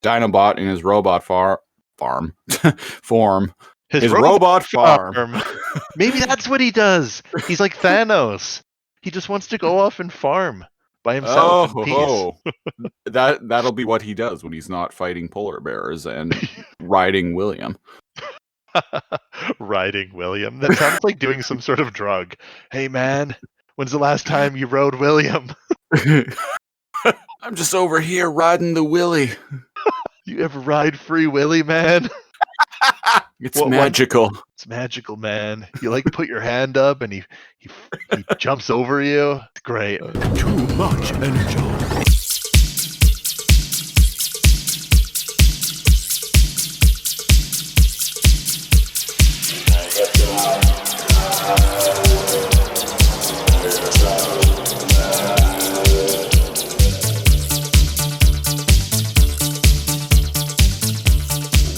Dinobot in his robot form. His robot farm. Maybe that's what he does. He's like Thanos. He just wants to go off and farm by himself in peace. That'll be what he does when he's not fighting polar bears and riding William. Riding William. That sounds like doing some sort of drug. Hey man, when's the last time you rode William? I'm just over here riding the Willy. You ever ride Free Willy, man? It's magical. It's magical, man. You like put your hand up and he jumps over you. It's great. Too much energy.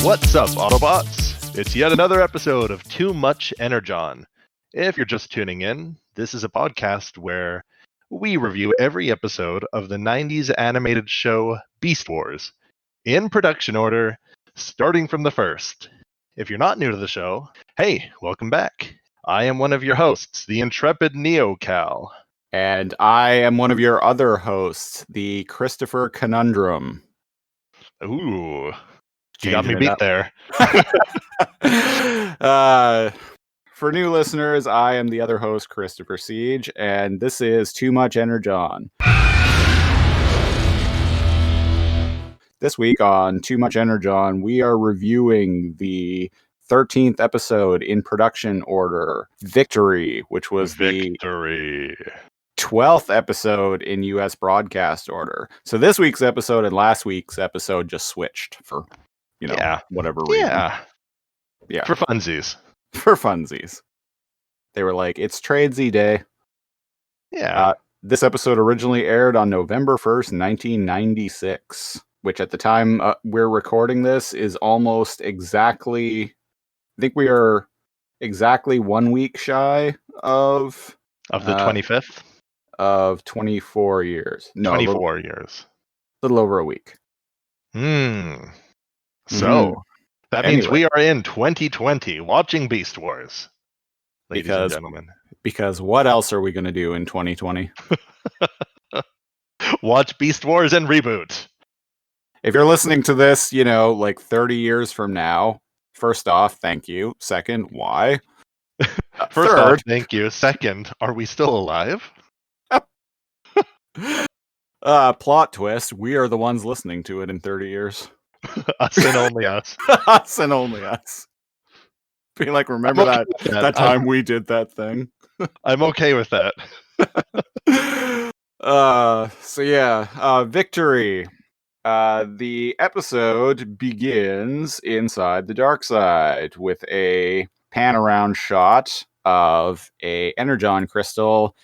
What's up, Autobots? It's yet another episode of Too Much Energon. If you're just tuning in, this is a podcast where we review every episode of the 90s animated show Beast Wars, in production order, starting from the first. If you're not new to the show, hey, welcome back. I am one of your hosts, the intrepid NeoCal. And I am one of your other hosts, the Christopher Conundrum. Ooh. You got me beat there. For new listeners, I am the other host, Christopher Siege, and this is Too Much Energon. This week on Too Much Energon, we are reviewing the 13th episode in production order, Victory, which was the 12th episode in US broadcast order. So this week's episode and last week's episode just switched for whatever reason. Yeah. For funsies. For funsies. They were like, it's Tradesy Day. Yeah. This episode originally aired on November 1st, 1996, which at the time we're recording this is almost exactly, I think we are exactly 1 week shy of the 25th? Of 24 years. No, 24 years. A little over a week. So, that means we are in 2020 watching Beast Wars, ladies and gentlemen. Because what else are we going to do in 2020? Watch Beast Wars and reboot. If you're listening to this, like 30 years from now, first off, thank you. Second, why? First off, thank you. Second, are we still alive? Plot twist, we are the ones listening to it in 30 years. Us and only us. Us and only us. Be like, remember that time we did that thing? I'm okay with that. Victory. The episode begins inside the dark side with a pan around shot of a energon crystal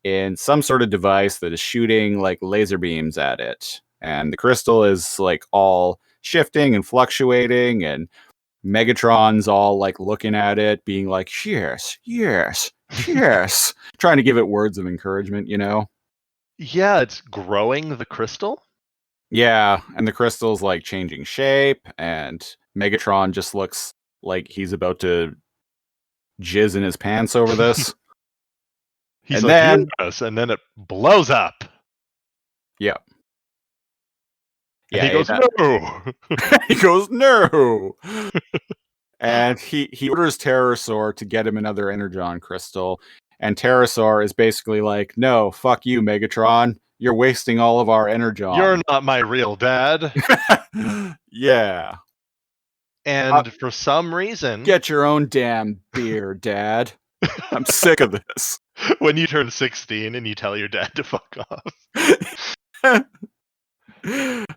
in some sort of device that is shooting like laser beams at it. And the crystal is like all shifting and fluctuating, and Megatron's all like looking at it, being like, yes, trying to give it words of encouragement, Yeah, it's growing the crystal. Yeah, and the crystal's like changing shape, and Megatron just looks like he's about to jizz in his pants over this. He's and then it blows up. Yeah. And he goes, no! He goes, no! And he orders Terrorsaur to get him another Energon crystal. And Terrorsaur is basically like, no, fuck you, Megatron. You're wasting all of our Energon. You're not my real dad. Yeah. And for some reason... Get your own damn beer, Dad. I'm sick of this. When you turn 16 and you tell your dad to fuck off.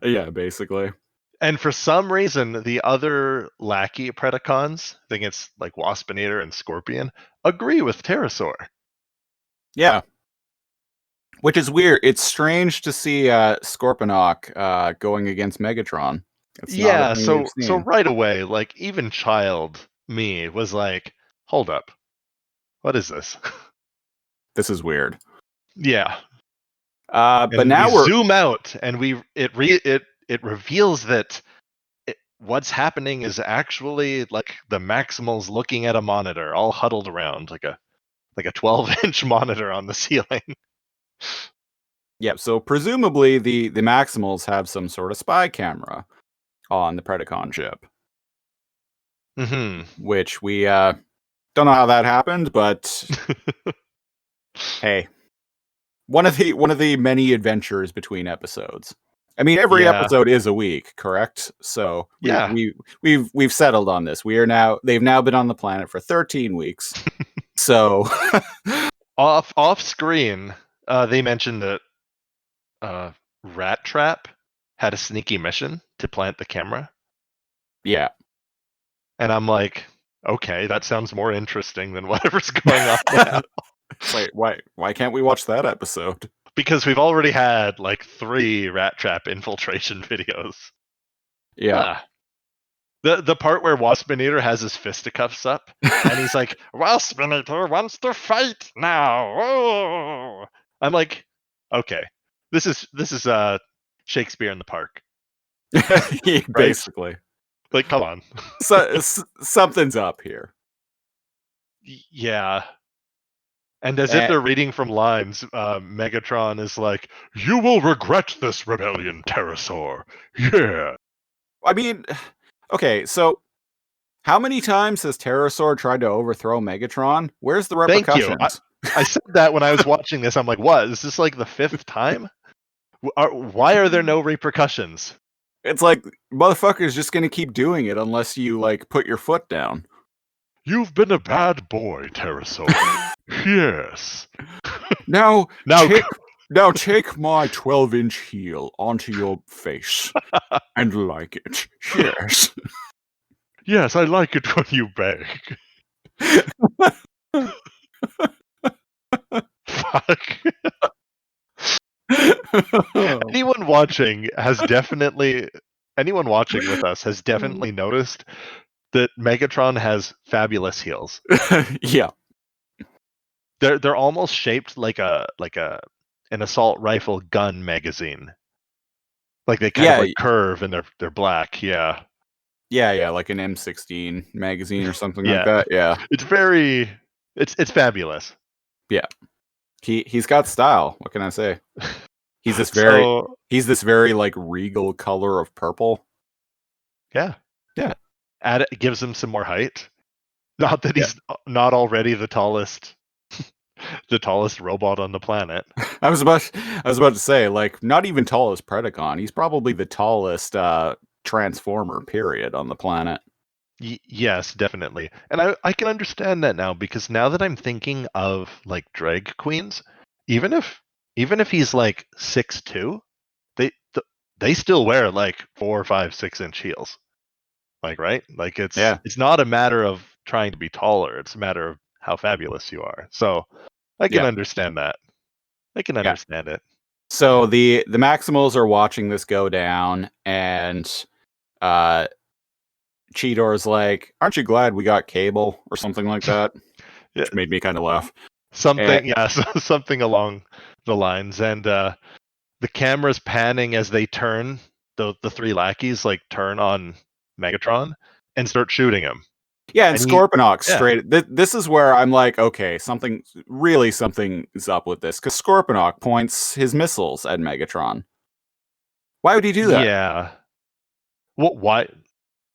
Yeah, basically. And for some reason, the other lackey Predacons, I think it's like Waspinator and Scorpion, agree with Terrorsaur. Yeah. Which is weird. It's strange to see Scorponok going against Megatron. So right away, like even child me was like, hold up. What is this? This is weird. Yeah. But now we zoom out and it reveals that what's happening is actually like the Maximals looking at a monitor, all huddled around like a 12-inch monitor on the ceiling. Yeah, so presumably the Maximals have some sort of spy camera on the Predacon ship, Mm-hmm. which we don't know how that happened, but hey, one of the many adventures between episodes. I mean, every Yeah. episode is a week, correct? So Yeah. we've settled on this. They've now been on the planet for 13 weeks. So Off screen, they mentioned that Rat Trap had a sneaky mission to plant the camera, yeah. and I'm like, okay, that sounds more interesting than whatever's going on now. Wait, why can't we watch that episode? Because we've already had like 3 Rat Trap infiltration videos. Yeah. The part where Waspinator has his fisticuffs up and he's like, Waspinator wants to fight now. Oh! I'm like, okay, this is Shakespeare in the Park. Basically. Like, come on. So something's up here. Yeah. And as if they're reading from lines, Megatron is like, "You will regret this rebellion, Pterosaur." Yeah. I mean, okay, so how many times has Pterosaur tried to overthrow Megatron? Where's the Thank you. repercussions? I said that when I was watching this. I'm like, what? Is this like the 5th time? Why are there no repercussions? It's like, motherfucker's just gonna keep doing it unless you, like, put your foot down. You've been a bad boy, Pterosaur. Yes. Now take my 12-inch heel onto your face and like it. Yes. Yes, I like it when you beg. Fuck. Anyone watching with us has definitely noticed that Megatron has fabulous heels. Yeah. They're almost shaped like an assault rifle gun magazine. Like they kind of like curve and they're black. Yeah. Yeah, like an M16 magazine or something like Yeah. that. Yeah. It's fabulous. Yeah. He's got style. What can I say? He's this very like regal color of purple. Yeah. Yeah. It gives him some more height. Not that he's not already the tallest robot on the planet. I was about to say, like, not even tall as Predacon. He's probably the tallest transformer period on the planet. Yes, definitely. And I can understand that now, because now that I'm thinking of like drag queens, even if he's like 6'2", they still wear like 4, 5, 6-inch heels. Like, right? Like it's not a matter of trying to be taller, it's a matter of how fabulous you are. So I can understand that. I can understand it. So the Maximals are watching this go down, and Cheetor's like, "Aren't you glad we got cable?" or something like that. Which made me kind of laugh. Something along the lines. And the camera's panning as they turn, the 3 lackeys like turn on Megatron and start shooting him. Yeah, and Scorponok straight. This is where I'm like, okay, something is up with this, because Scorponok points his missiles at Megatron. Why would he do that? Yeah. Well, why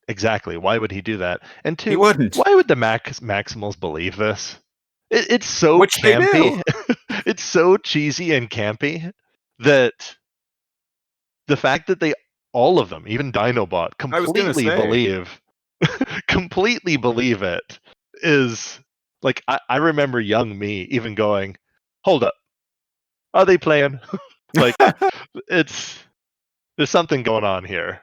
exactly? Why would he do that? And 2, he wouldn't. Why would the Maximals believe this? It's so Which campy. It's so cheesy and campy that the fact that all of them, even Dinobot, completely believe it is like, I remember young me even going, hold up, are they playing? Like, there's something going on here.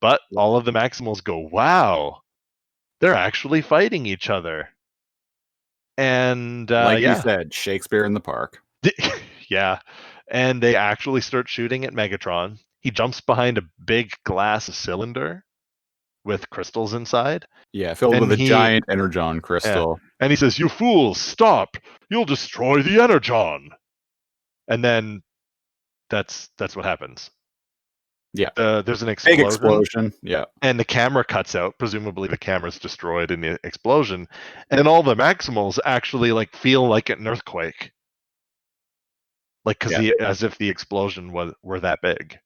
But all of the Maximals go, wow, they're actually fighting each other. And like you said, Shakespeare in the Park. Yeah. And they actually start shooting at Megatron. He jumps behind a big glass cylinder with crystals inside. Yeah, filled with a giant Energon crystal. Yeah. And he says, "You fools, stop! You'll destroy the Energon." And then that's what happens. Yeah. There's an Big explosion, explosion. Yeah. and the camera cuts out. Presumably, the camera's destroyed in the explosion, and all the Maximals actually like feel like an earthquake, like Yeah. as if the explosion were that big.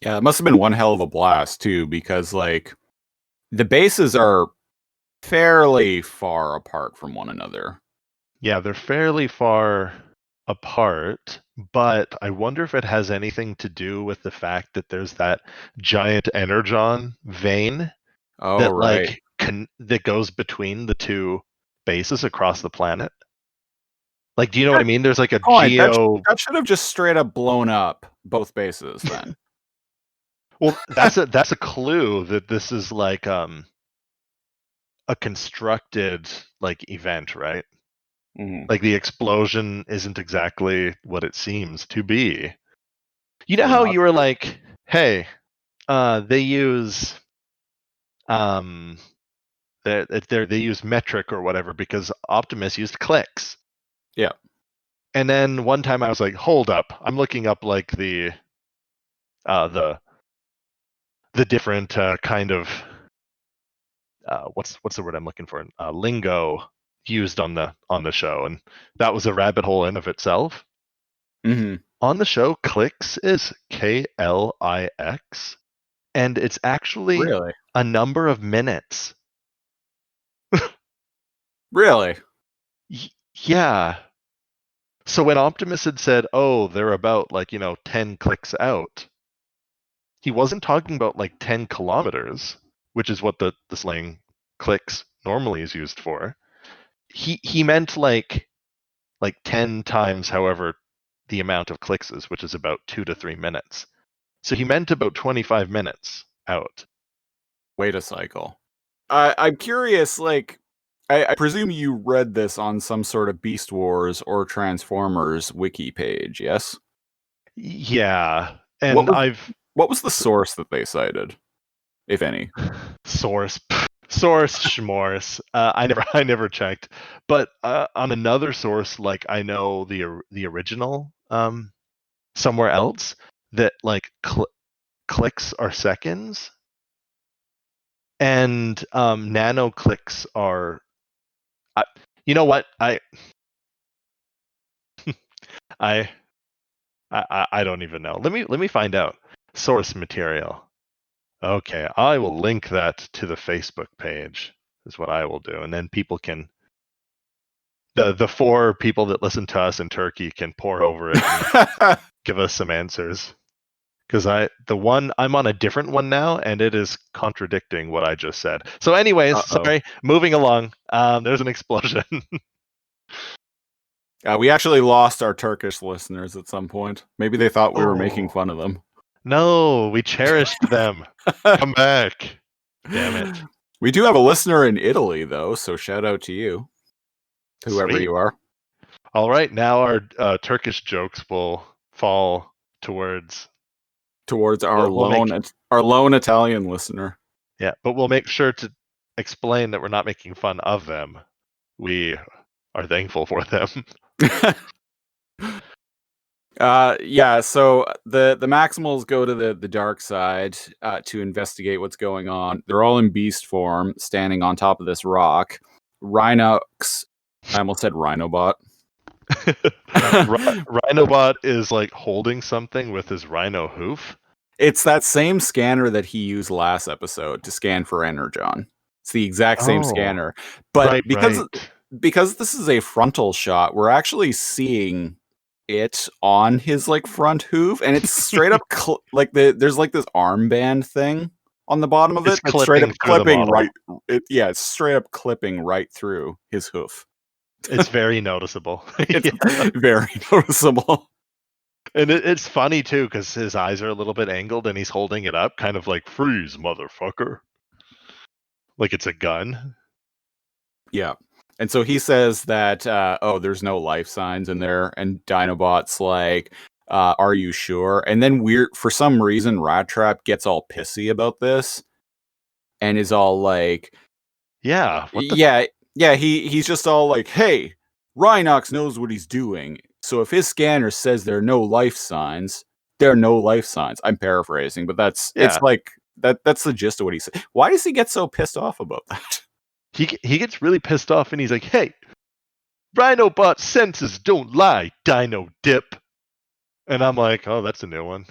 Yeah, it must have been one hell of a blast too, because like the bases are fairly far apart from one another. Yeah, they're fairly far apart, but I wonder if it has anything to do with the fact that there's that giant energon vein Oh, that right. that goes between the two bases across the planet. Like, do you know what I mean? There's like a Point. geo. That should have just straight up blown up both bases then. Well, that's a clue that this is like a constructed like event, right? Mhm. Like the explosion isn't exactly what it seems to be. You know Or how not. you were like, hey, they use um they use metric or whatever because Optimus used clicks. Yeah. And then one time I was like, hold up, I'm looking up like the different kind of what's the word I'm looking for? Lingo used on the show, and that was a rabbit hole in of itself. Hmm. On the show, clicks is KLIX, and it's actually Really? a number of minutes. Really? Yeah. So when Optimus had said, "Oh, they're about 10 clicks out," he wasn't talking about like 10 kilometers, which is what the slang clicks normally is used for. He meant like 10 times however the amount of clicks is, which is about 2 to 3 minutes. So he meant about 25 minutes out. Wait a cycle. I'm curious, like, I presume you read this on some sort of Beast Wars or Transformers wiki page, yes? Yeah. What And was what was the source that they cited, if any? source schmorse. I never checked, but on another source, like I know the original somewhere else that like clicks are seconds, and nano clicks are. You know what I I don't even know. Let me find out. Source material. Okay, I will link that to the Facebook page. Is what I will do, and then people can the 4 people that listen to us in Turkey can pour over it and give us some answers. Because I'm on a different one now, and it is contradicting what I just said. So, anyways, Uh-oh. sorry. Moving along. There's an explosion. We actually lost our Turkish listeners at some point. Maybe they thought we were making Oh fun of them. no, we cherished them. Come back. Damn it. We do have a listener in Italy, though, so shout out to you, whoever Sweet. you are. All right, now our Turkish jokes will fall towards Our we'll make lone Italian listener. yeah, but we'll make sure to explain that we're not making fun of them. We are thankful for them. Yeah, so the Maximals go to the dark side to investigate what's going on. They're all in beast form, standing on top of this rock. Rhinox, I almost said Rhinobot. Rhinobot is like holding something with his rhino hoof. It's that same scanner that he used last episode to scan for Energon. It's the exact same scanner. But right, because this is a frontal shot, we're actually seeing it on his like front hoof, and it's straight up there's like this armband thing on the bottom of It's it that's straight up clipping through the clipping model. right. It's straight up clipping right through his hoof. It's very noticeable. It's very noticeable. And it's funny too because his eyes are a little bit angled and he's holding it up, kind of like freeze, motherfucker, like it's a gun. Yeah. And so he says that, there's no life signs in there. And Dinobot's like, are you sure? And then for some reason, Rat Trap gets all pissy about this and is all like, Yeah. he's just all like, hey, Rhinox knows what he's doing. So if his scanner says there are no life signs, there are no life signs. I'm paraphrasing, but it's like that's the gist of what he said. Why does he get so pissed off about that? He gets really pissed off and he's like, "Hey, Rhinobot senses don't lie, Dino Dip." And I'm like, "Oh, that's a new one."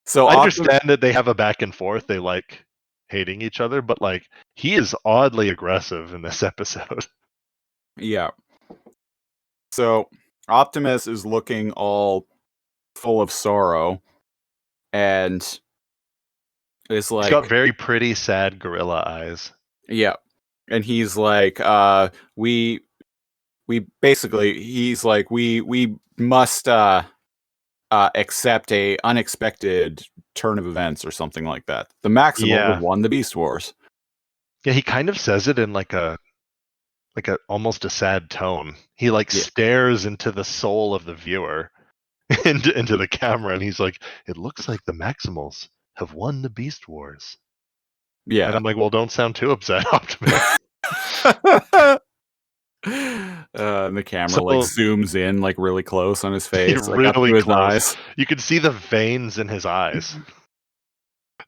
So I understand that they have a back and forth. They like hating each other, but like he is oddly aggressive in this episode. Yeah. So Optimus is looking all full of sorrow and is like, He's got very pretty, sad gorilla eyes. yeah. And he's like, we basically, he's like, we must accept a unexpected turn of events or something like that. The Maximals have won the Beast Wars. Yeah, he kind of says it in like a almost a sad tone. He like stares into the soul of the viewer, into the camera, and he's like, "It looks like the Maximals have won the Beast Wars." Yeah. And I'm like, "Well, don't sound too upset, Optimus." And the camera like zooms in like really close on his face, like up to really his close. eyes. You can see the veins in his eyes.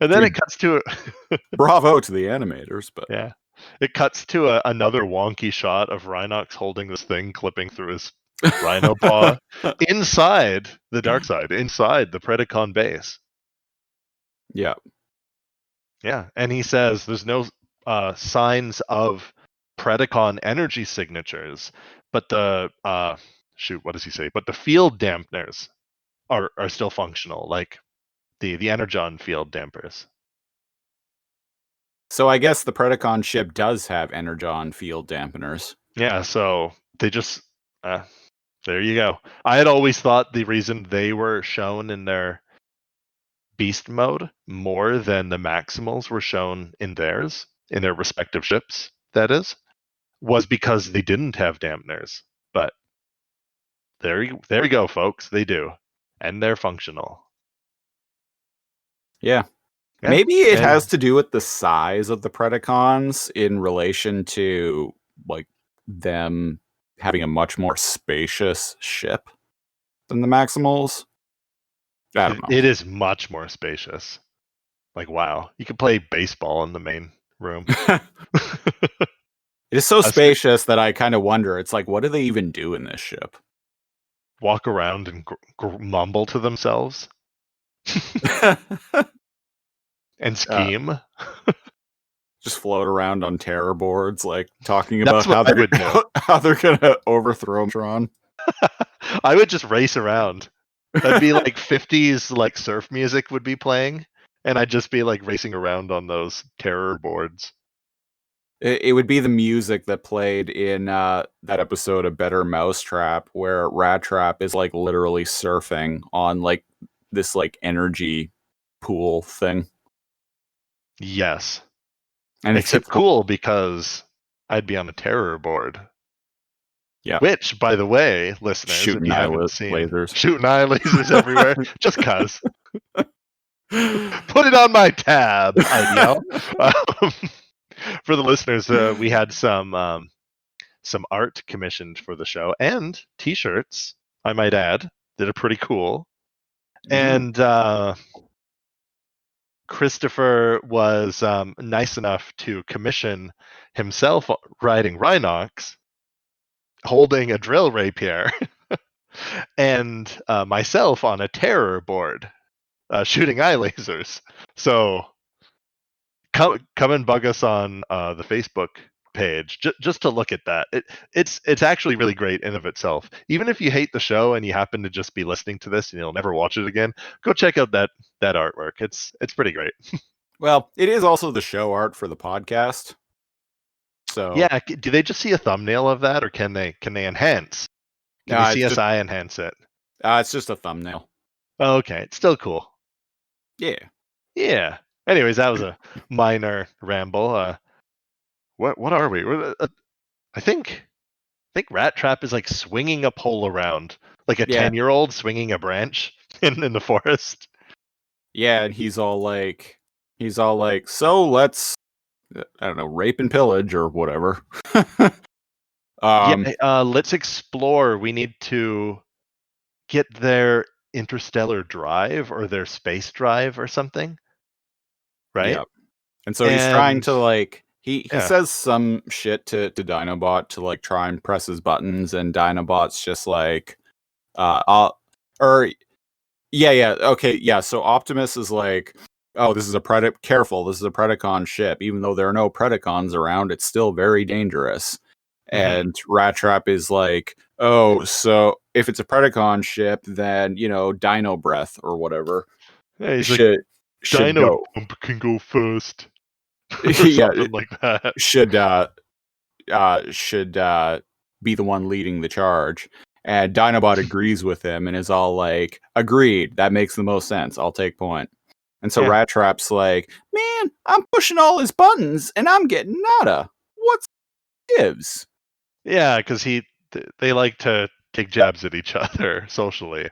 And then it cuts to bravo to the animators, but yeah, it cuts to another wonky shot of Rhinox holding this thing clipping through his rhino paw inside the dark side, inside the Predacon base. Yeah. Yeah, and he says there's no signs of Predacon energy signatures, but the what does he say? But the field dampeners are still functional, like the Energon field dampers. So I guess the Predacon ship does have Energon field dampeners. Yeah, so they just there you go. I had always thought the reason they were shown in their beast mode more than the Maximals were shown in theirs, in their respective ships, that is, was because they didn't have dampeners. But there you go, folks. They do. And they're functional. Yeah. Maybe it has to do with the size of the Predacons in relation to like them having a much more spacious ship than the Maximals. I don't know. It is much more spacious. Like, wow. You could play baseball in the main room. It is so spacious that I kind of wonder, it's like, what do they even do in this ship? Walk around and mumble to themselves? And scheme? Just float around on terror boards, like talking about how they're gonna overthrow Tron. I would just race around. That'd be like 50s like surf music would be playing, and I'd just be like racing around on those terror boards. It would be the music that played in that episode of Better Mousetrap, where Rat Trap is like literally surfing on like this like energy pool thing. Yes. And it's cool because I'd be on a terror board. Yeah. Which, by the way, listeners, shooting if you haven't seen, shooting eye lasers everywhere, just cuz. Put it on my tab, I'd yell. For the listeners, we had some art commissioned for the show and T-shirts, I might add, that are pretty cool. And Christopher was nice enough to commission himself riding Rhinox, holding a drill rapier, and myself on a terror board, shooting eye lasers. So come and bug us on the Facebook page just to look at that. It's actually really great in of itself. Even if you hate the show and you happen to just be listening to this and you'll never watch it again, go check out that artwork. It's pretty great. Well, it is also the show art for the podcast. So yeah, do they just see a thumbnail of that, or can they enhance? Can they CSI enhance it? It's just a thumbnail. Oh, okay, it's still cool. Yeah. Anyways, that was a minor ramble. What are we? I think Rat Trap is like swinging a pole around, like a 10-year-old swinging a branch in the forest. Yeah, and he's all like, so let's, I don't know, rape and pillage or whatever. Let's explore. We need to get there interstellar drive or their space drive or something, right? Yeah. And so he's trying And to like he yeah, says some shit to Dinobot to like try and press his buttons, and Dinobot's just like I'll or yeah, okay, yeah. So Optimus is like, oh, this is a careful, this is a Predacon ship. Even though there are no Predacons around, it's still very dangerous. mhm. And Rat Trap is like, oh, so if it's a Predacon ship, then Dino Breath or whatever Yeah, he's like, should should Dino go. Dump can go first, or Yeah, something like that. should should be the one leading the charge. And Dinobot agrees with him and is all like, agreed, that makes the most sense. I'll take point. And so Yeah. Rat Trap's like, man, I'm pushing all his buttons and I'm getting nada. What's gives? Yeah, because they like to take jabs at each other socially.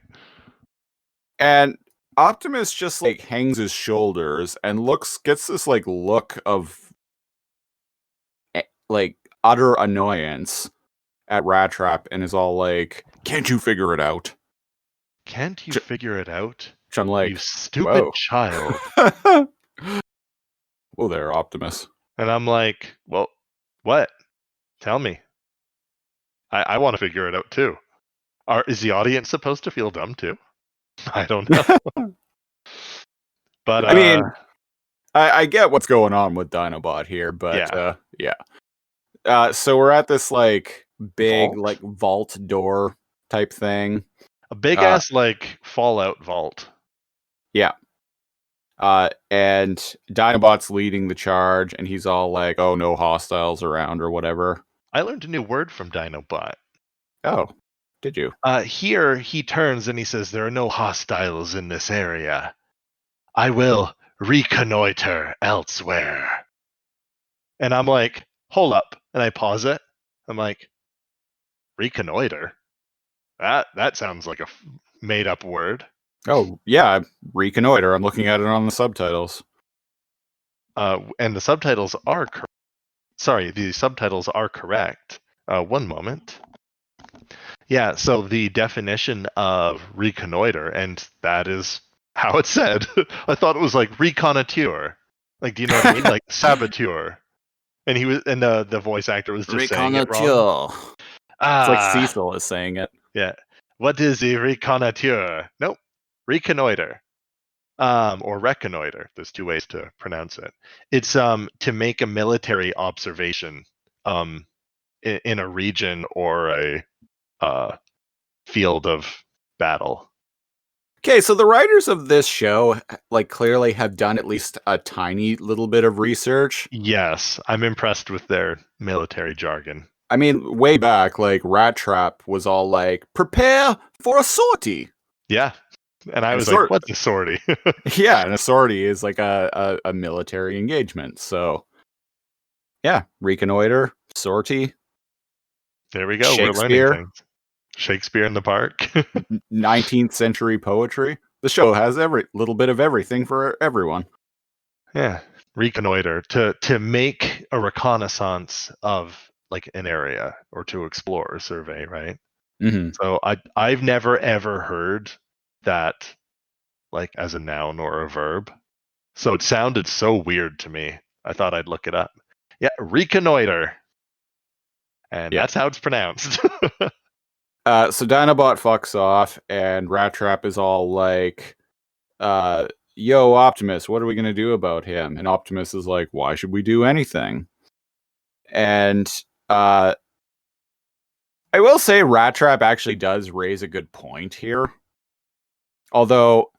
And Optimus just like hangs his shoulders and gets this like look of like utter annoyance at Rat Trap and is all like, can't you figure it out? Can't you Ch- figure it out, Which I'm you like, stupid whoa. child? Whoa there, Optimus. And I'm like, well, what? Tell me. I want to figure it out too. Is the audience supposed to feel dumb too? I don't know. But I mean, I get what's going on with Dinobot here, but yeah. yeah. So we're at this like big Vault? like vault door type thing. A big ass like Fallout vault. Yeah. And Dinobot's leading the charge, and he's all like, "Oh, no hostiles around" or whatever. I learned a new word from Dinobot. Oh, did you? Here he turns and he says, "There are no hostiles in this area. I will reconnoiter elsewhere." And I'm like, hold up. And I pause it. I'm like, reconnoiter? That sounds like a made up word. Oh, yeah, reconnoiter. I'm looking at it on the subtitles. And the subtitles are the subtitles are correct. One moment. Yeah, so the definition of reconnoiter, and that is how it's said. I thought it was like reconnoiteur. Like, do you know what I mean? Like saboteur. And the voice actor was just saying it wrong. Reconnoiture. It's like Ah, Cecil is saying it. yeah. What is a reconnoiteur? Nope. Reconnoiter. Or reconnoiter. There's two ways to pronounce it. It's to make a military observation in a region or a field of battle. Okay, so the writers of this show like clearly have done at least a tiny little bit of research. Yes, I'm impressed with their military jargon. I mean, way back, like Rat Trap was all like, "Prepare for a sortie." Yeah, and I And was like, "What's a sortie?" yeah, and a sortie is like a military engagement. So, yeah, reconnoiter, sortie, There we go. We're learning Shakespeare, things. Shakespeare in the park. 19th century poetry. The show has every little bit of everything for everyone. Yeah, reconnoiter to make a reconnaissance of like an area or to explore or survey, right? Mm-hmm. So I've never ever heard that like as a noun or a verb. So it sounded so weird to me. I thought I'd look it up. Yeah, reconnoiter. And Yeah. that's how it's pronounced. So Dinobot fucks off, and Rat Trap is all like, yo, Optimus, what are we going to do about him? And Optimus is like, why should we do anything? And I will say Rat Trap actually does raise a good point here. Although,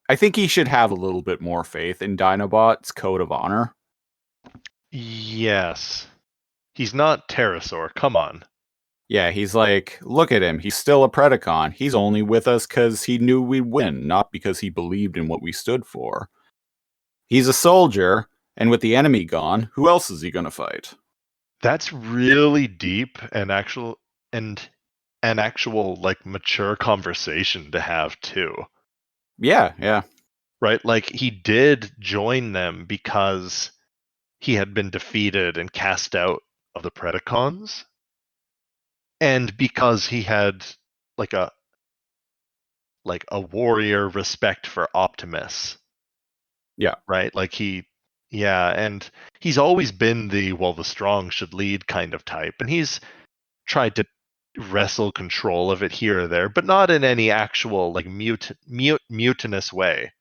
I think he should have a little bit more faith in Dinobot's code of honor. Yes. He's not pterosaur. Come on. Yeah, he's like, look at him. He's still a Predacon. He's only with us because he knew we'd win, not because he believed in what we stood for. He's a soldier, and with the enemy gone, who else is he going to fight? That's really deep and an actual like mature conversation to have too. Yeah. Right? Like he did join them because he had been defeated and cast out of the Predacons. And because he had like like a warrior respect for Optimus. Yeah. Right? Like and he's always been the strong should lead kind of type, and he's tried to wrestle control of it here or there, but not in any actual like mutinous way.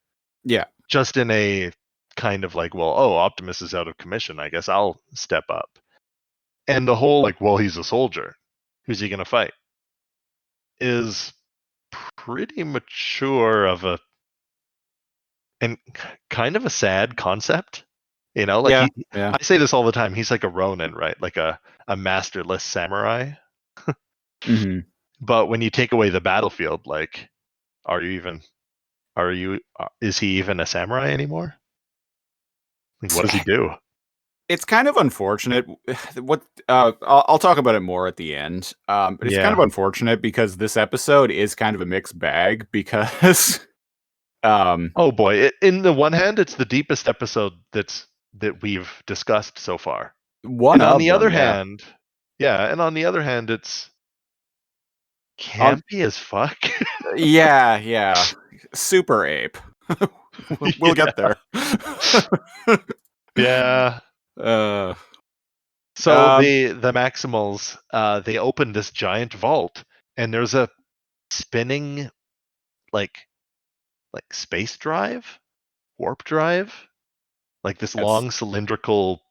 Yeah. Just in a kind of like, Optimus is out of commission, I guess I'll step up. And the whole like, he's a soldier, who's he gonna fight, is pretty mature of a and kind of a sad concept. Like Yeah. I say this all the time, he's like a Ronin, right? Like a masterless samurai. Mm-hmm. But when you take away the battlefield, like, is he even a samurai anymore? Like, what does he do? It's kind of unfortunate. What I'll talk about it more at the end. But it's kind of unfortunate because this episode is kind of a mixed bag because oh boy, in the one hand, it's the deepest episode that we've discussed so far. And on the other hand, it's campy as fuck. Yeah. Super Ape. We'll get there. Yeah. So the Maximals, they open this giant vault, and there's a spinning like space drive, warp drive, like this long cylindrical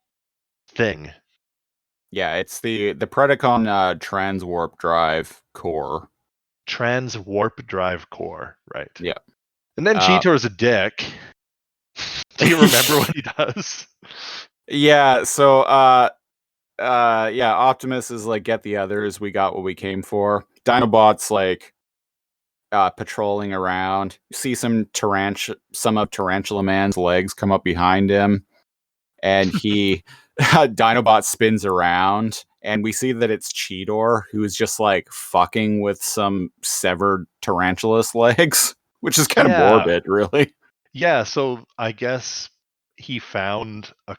thing. Yeah, it's the Predacon trans warp drive core. Trans warp drive core, right? Yeah. And then Cheetor's a dick. Do you remember what he does? Yeah, so Optimus is like, get the others, we got what we came for. Dinobot's like patrolling around. You see some of Tarantula Man's legs come up behind him, and he Dinobot spins around, and we see that it's Cheetor, who is just like fucking with some severed Tarantula's legs, which is kind of morbid, really. Yeah, so I guess he found a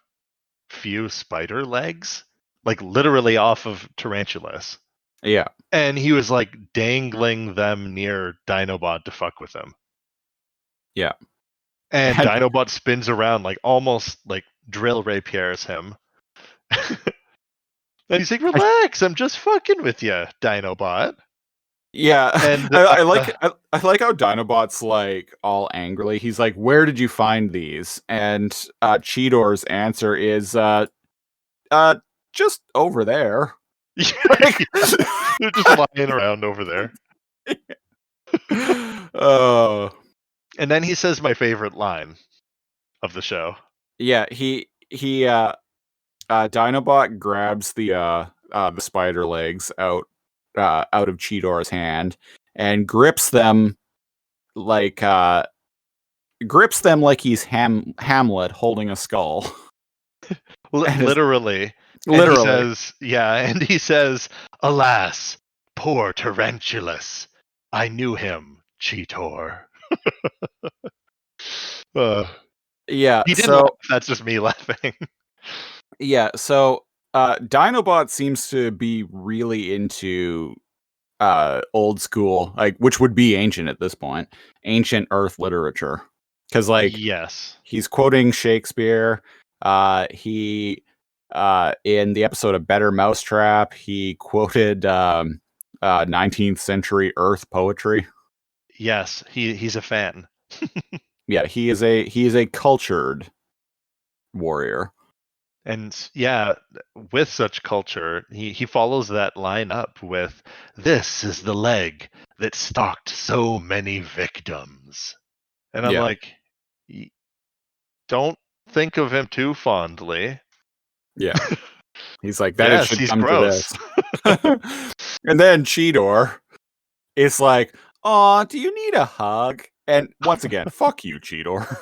few spider legs, like literally off of tarantulas. Yeah. And he was like dangling them near Dinobot to fuck with him. Yeah. And Dinobot spins around, like almost like drill rapieres him. And he's like, relax, I'm just fucking with you, Dinobot. Yeah. And I like how Dinobot's like all angrily. He's like, where did you find these? And Cheetor's answer is just over there. They're just lying around over there. Oh. And then he says my favorite line of the show. Yeah, he Dinobot grabs the spider legs out of Cheetor's hand and grips them like he's Hamlet holding a skull. Literally. Literally. And he says, alas, poor Tarantulas. I knew him, Cheetor. Yeah, he didn't laugh, that's just me laughing. Yeah, so Dinobot seems to be really into old school, like, which would be ancient at this point, ancient Earth literature. Because he's quoting Shakespeare. He in the episode of Better Mousetrap, he quoted 19th century Earth poetry. Yes, he's a fan. Yeah, he is a cultured warrior. And with such culture, he follows that line up with, this is the leg that stalked so many victims. And I'm like, don't think of him too fondly. Yeah. He's like, that should he's come gross. to this. And then Cheetor is like, aw, do you need a hug? And once again, fuck you, Cheetor.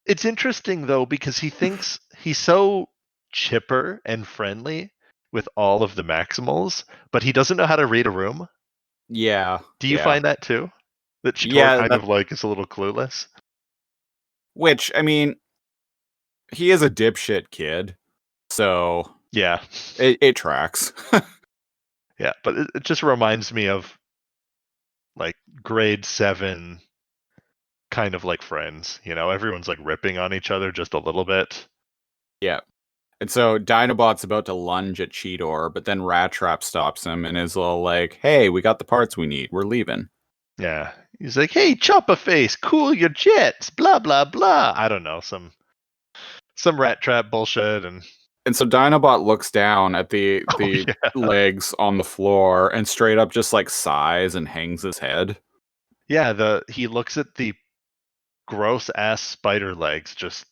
It's interesting, though, because he thinks he's so chipper and friendly with all of the Maximals, but he doesn't know how to read a room. Yeah. Do you find that, too? That Cheetor kind of like is a little clueless? Which, I mean, he is a dipshit kid, so... Yeah. It tracks. Yeah, but it just reminds me of like grade 7 kind of like friends. Everyone's like ripping on each other just a little bit. Yeah. And so Dinobot's about to lunge at Cheetor, but then Rat Trap stops him and is all like, "Hey, we got the parts we need. We're leaving." Yeah. He's like, "Hey, Chopper Face, cool your jets, blah blah blah." I don't know, some rat trap bullshit. And so Dinobot looks down at the Oh yeah. legs on the floor and straight up just like sighs and hangs his head. Yeah, he looks at the gross ass spider legs just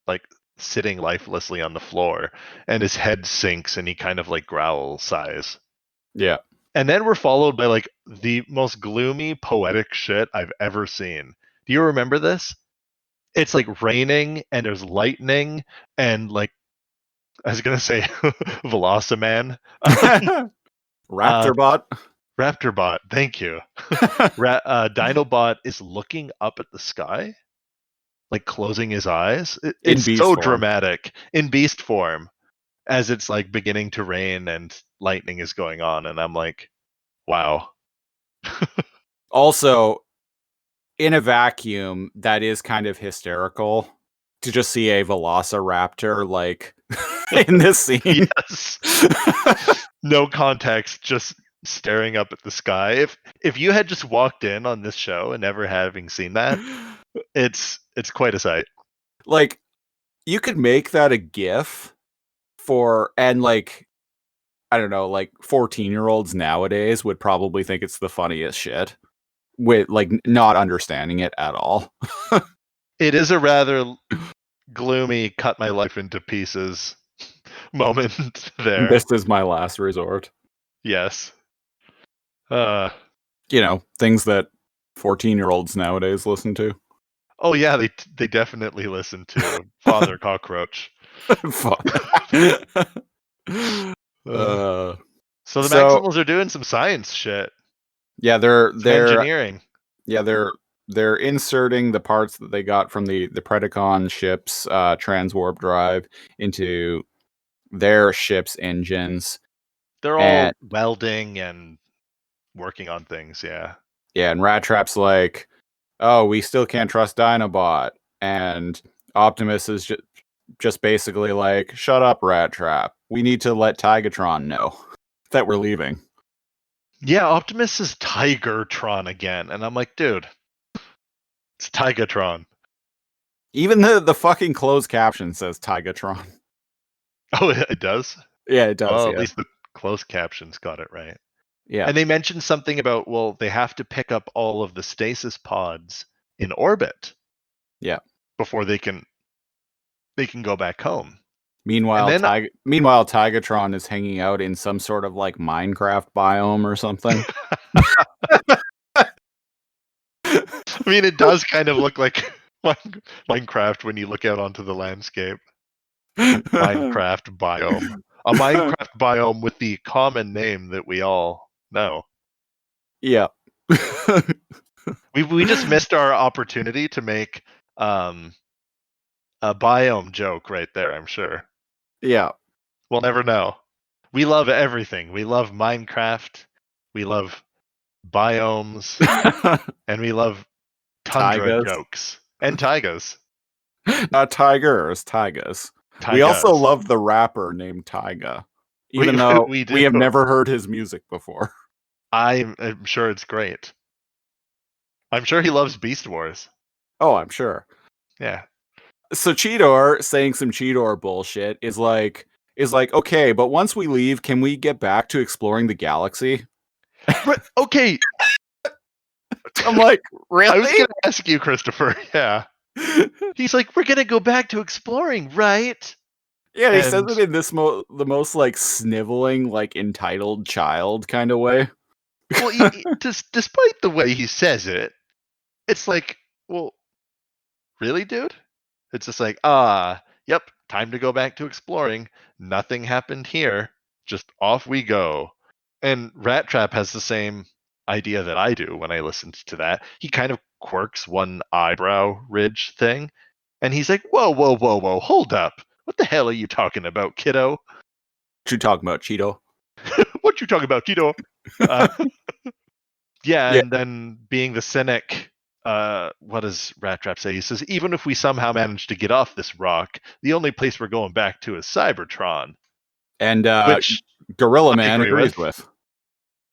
like sitting lifelessly on the floor, and his head sinks and he kind of like growl sighs. Yeah. And then we're followed by like the most gloomy poetic shit I've ever seen. Do you remember this? It's like raining and there's lightning and like I was gonna say Velociman. Raptorbot. Raptorbot, thank you. Dinobot is looking up at the sky, like closing his eyes. It's beast so form. dramatic in beast form as it's like beginning to rain and lightning is going on, and I'm like, wow. Also, in a vacuum, that is kind of hysterical to just see a Velociraptor like in this scene. Yes. No context, just staring up at the sky. If you had just walked in on this show and never having seen that, it's quite a sight. Like, you could make that a GIF and like, I don't know, like 14-year-olds nowadays would probably think it's the funniest shit with like not understanding it at all. It is a rather gloomy cut my life into pieces moment there. This is my last resort. Yes. Things that 14-year-olds nowadays listen to. Oh yeah, they definitely listen to Father Cockroach. Fuck. So the Maximals are doing some science shit. Yeah, they're engineering. Yeah, they're inserting the parts that they got from the Predacon ship's transwarp drive into their ship's engines. They're all welding and working on things, yeah. Yeah, and Rat Trap's like, "Oh, we still can't trust Dinobot." And Optimus is just basically like, "Shut up, Rat Trap. We need to let Tigatron know that we're leaving." Yeah, Optimus is Tigertron again, and I'm like, dude, it's Tigatron. Even the fucking closed caption says Tigatron. Oh, it does? Yeah, it does. Well, Yeah. at least the closed captions got it right. Yeah. And they mentioned something about, well, they have to pick up all of the stasis pods in orbit. Yeah. Before they can go back home. Meanwhile, Tigatron is hanging out in some sort of like Minecraft biome or something. I mean, it does kind of look like Minecraft when you look out onto the landscape. Minecraft biome. A Minecraft biome with the common name that we all know. Yeah. We just missed our opportunity to make a biome joke right there, I'm sure. Yeah. We'll never know. We love everything. We love Minecraft. We love biomes. And we love tundra jokes. And taigas. Not tigers, taigas. We also love the rapper named Taiga. Even though we have never heard his music before. I'm sure it's great. I'm sure he loves Beast Wars. Oh, I'm sure. Yeah. So Cheetor saying some Cheetor bullshit is like, okay, but once we leave, can we get back to exploring the galaxy? But, okay. I'm like, really? I was going to ask you, Christopher. Yeah. He's like, we're going to go back to exploring, right? Yeah, he says it in this the most like sniveling, like entitled child kind of way. Well, despite the way he says it, it's like, well, really, dude? It's just like, yep, time to go back to exploring. Nothing happened here. Just off we go. And Rat Trap has the same idea that I do when I listened to that. He kind of quirks one eyebrow ridge thing. And he's like, whoa, whoa, whoa, whoa, hold up. What the hell are you talking about, kiddo? What you talking about, Cheeto? What you talking about, Cheeto? Yeah, Yeah. and then being the cynic, what does Rat Trap say? He says, even if we somehow manage to get off this rock, the only place we're going back to is Cybertron, And which Gorilla I Man agree agrees with. with.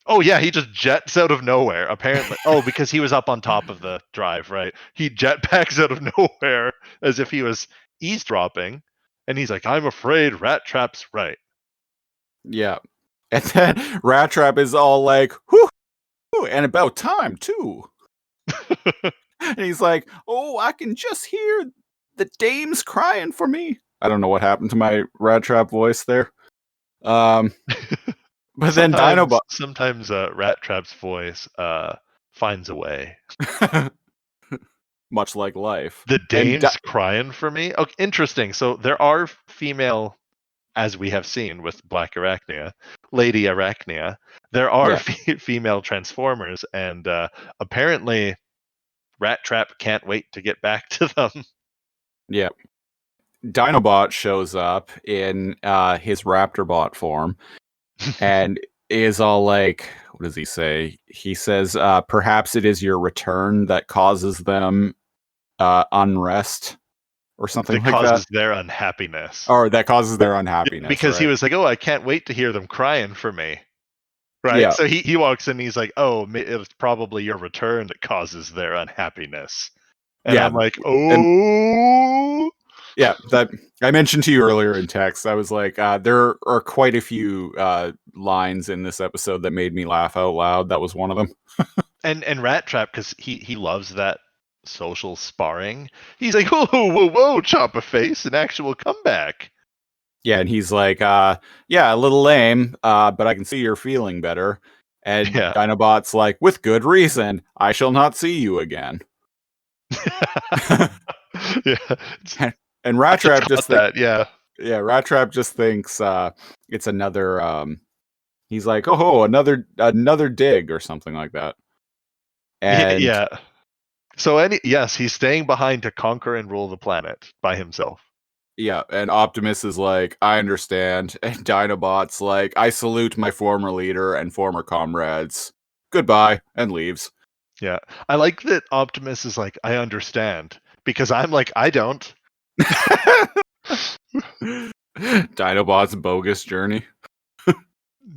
Oh yeah, he just jets out of nowhere. Apparently, because he was up on top of the drive, right? He jetpacks out of nowhere as if he was eavesdropping, and he's like, "I'm afraid Rat Trap's right." Yeah. And then Rat Trap is all like, whew, and about time too. And he's like, oh, I can just hear the dames crying for me. I don't know what happened to my Rat Trap voice there. But then Sometimes Rat Trap's voice finds a way. much like life. The And dame's crying for me. Okay, interesting. So there are female, as we have seen with Black Arachnia, Lady Arachnia. There are Yeah. female Transformers, and apparently Rat Trap can't wait to get back to them. Yeah. Dinobot shows up in his Raptorbot form and is all like, what does he say? He says, perhaps it is your return that causes them unrest or something That like that. causes their unhappiness. Or that causes their unhappiness. Because right? he was like, oh, I can't wait to hear them crying for me. Right? Yeah. So he walks in and he's like, oh, it's probably your return that causes their unhappiness. And Yeah. I'm like, And oh. yeah, that I mentioned to you earlier in text. I was like, there are quite a few lines in this episode that made me laugh out loud. That was one of them. And Rat Trap, because he loves that social sparring. He's like, whoa, whoa, whoa, chop a face, an actual comeback. Yeah, and he's like, yeah, a little lame, but I can see you're feeling better. And Yeah. Dinobot's like, with good reason, I shall not see you again. Yeah. And Rat Trap just that, yeah. Yeah, Rat Trap just thinks it's another he's like, oh, another dig or something like that. And Yeah. So he's staying behind to conquer and rule the planet by himself. yeah, and Optimus is like, I understand. And Dinobot's like, I salute my former leader and former comrades. Goodbye, and leaves. Yeah. I like that Optimus is like, I understand. Because I'm like, I don't. Dinobot's bogus journey.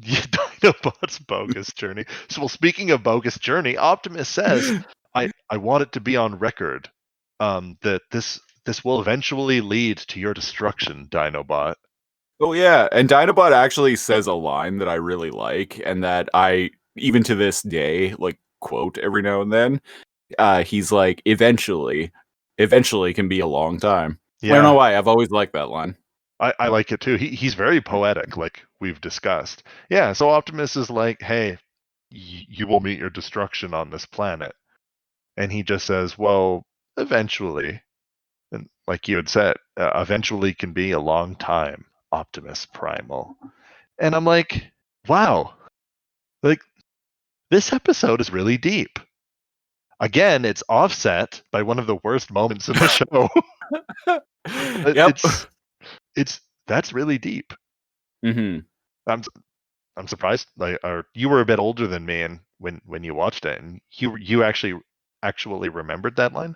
Yeah, Dinobot's bogus journey. So, well, speaking of bogus journey, Optimus says, I want it to be on record that this will eventually lead to your destruction, Dinobot. Oh yeah, and Dinobot actually says a line that I really like, and that I even to this day like quote every now and then. He's like, eventually can be a long time. Yeah. I don't know why. I've always liked that line. I like it too. He's very poetic, like we've discussed. Yeah, so Optimus is like, hey, you will meet your destruction on this planet. And he just says, well, eventually. And like you had said, eventually can be a long time, Optimus Primal. And I'm like, wow, like this episode is really deep. Again, it's offset by one of the worst moments in the show. Yep. That's really deep. Mm-hmm. I'm surprised. Like, you were a bit older than me, and when you watched it, and you actually remembered that line.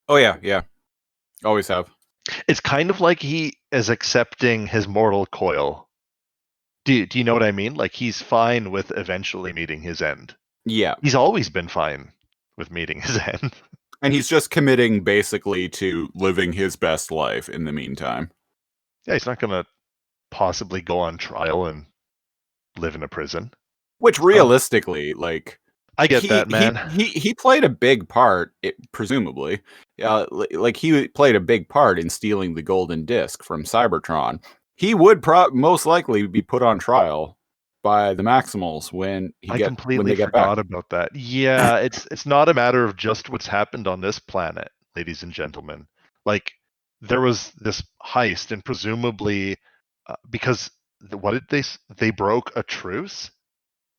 Oh yeah. Always have. It's kind of like he is accepting his mortal coil. Do you know what I mean? Like he's fine with eventually meeting his end. Yeah. He's always been fine with meeting his end. And he's just committing basically to living his best life in the meantime. Yeah, he's not gonna possibly go on trial and live in a prison. Which realistically, like, I get that, man. He played a big part, presumably. Like he played a big part in stealing the golden disc from Cybertron. He would most likely be put on trial by the Maximals when I they completely get forgot back. about that. Yeah, it's not a matter of just what's happened on this planet, ladies and gentlemen. Like there was this heist, and presumably because what did they broke a truce?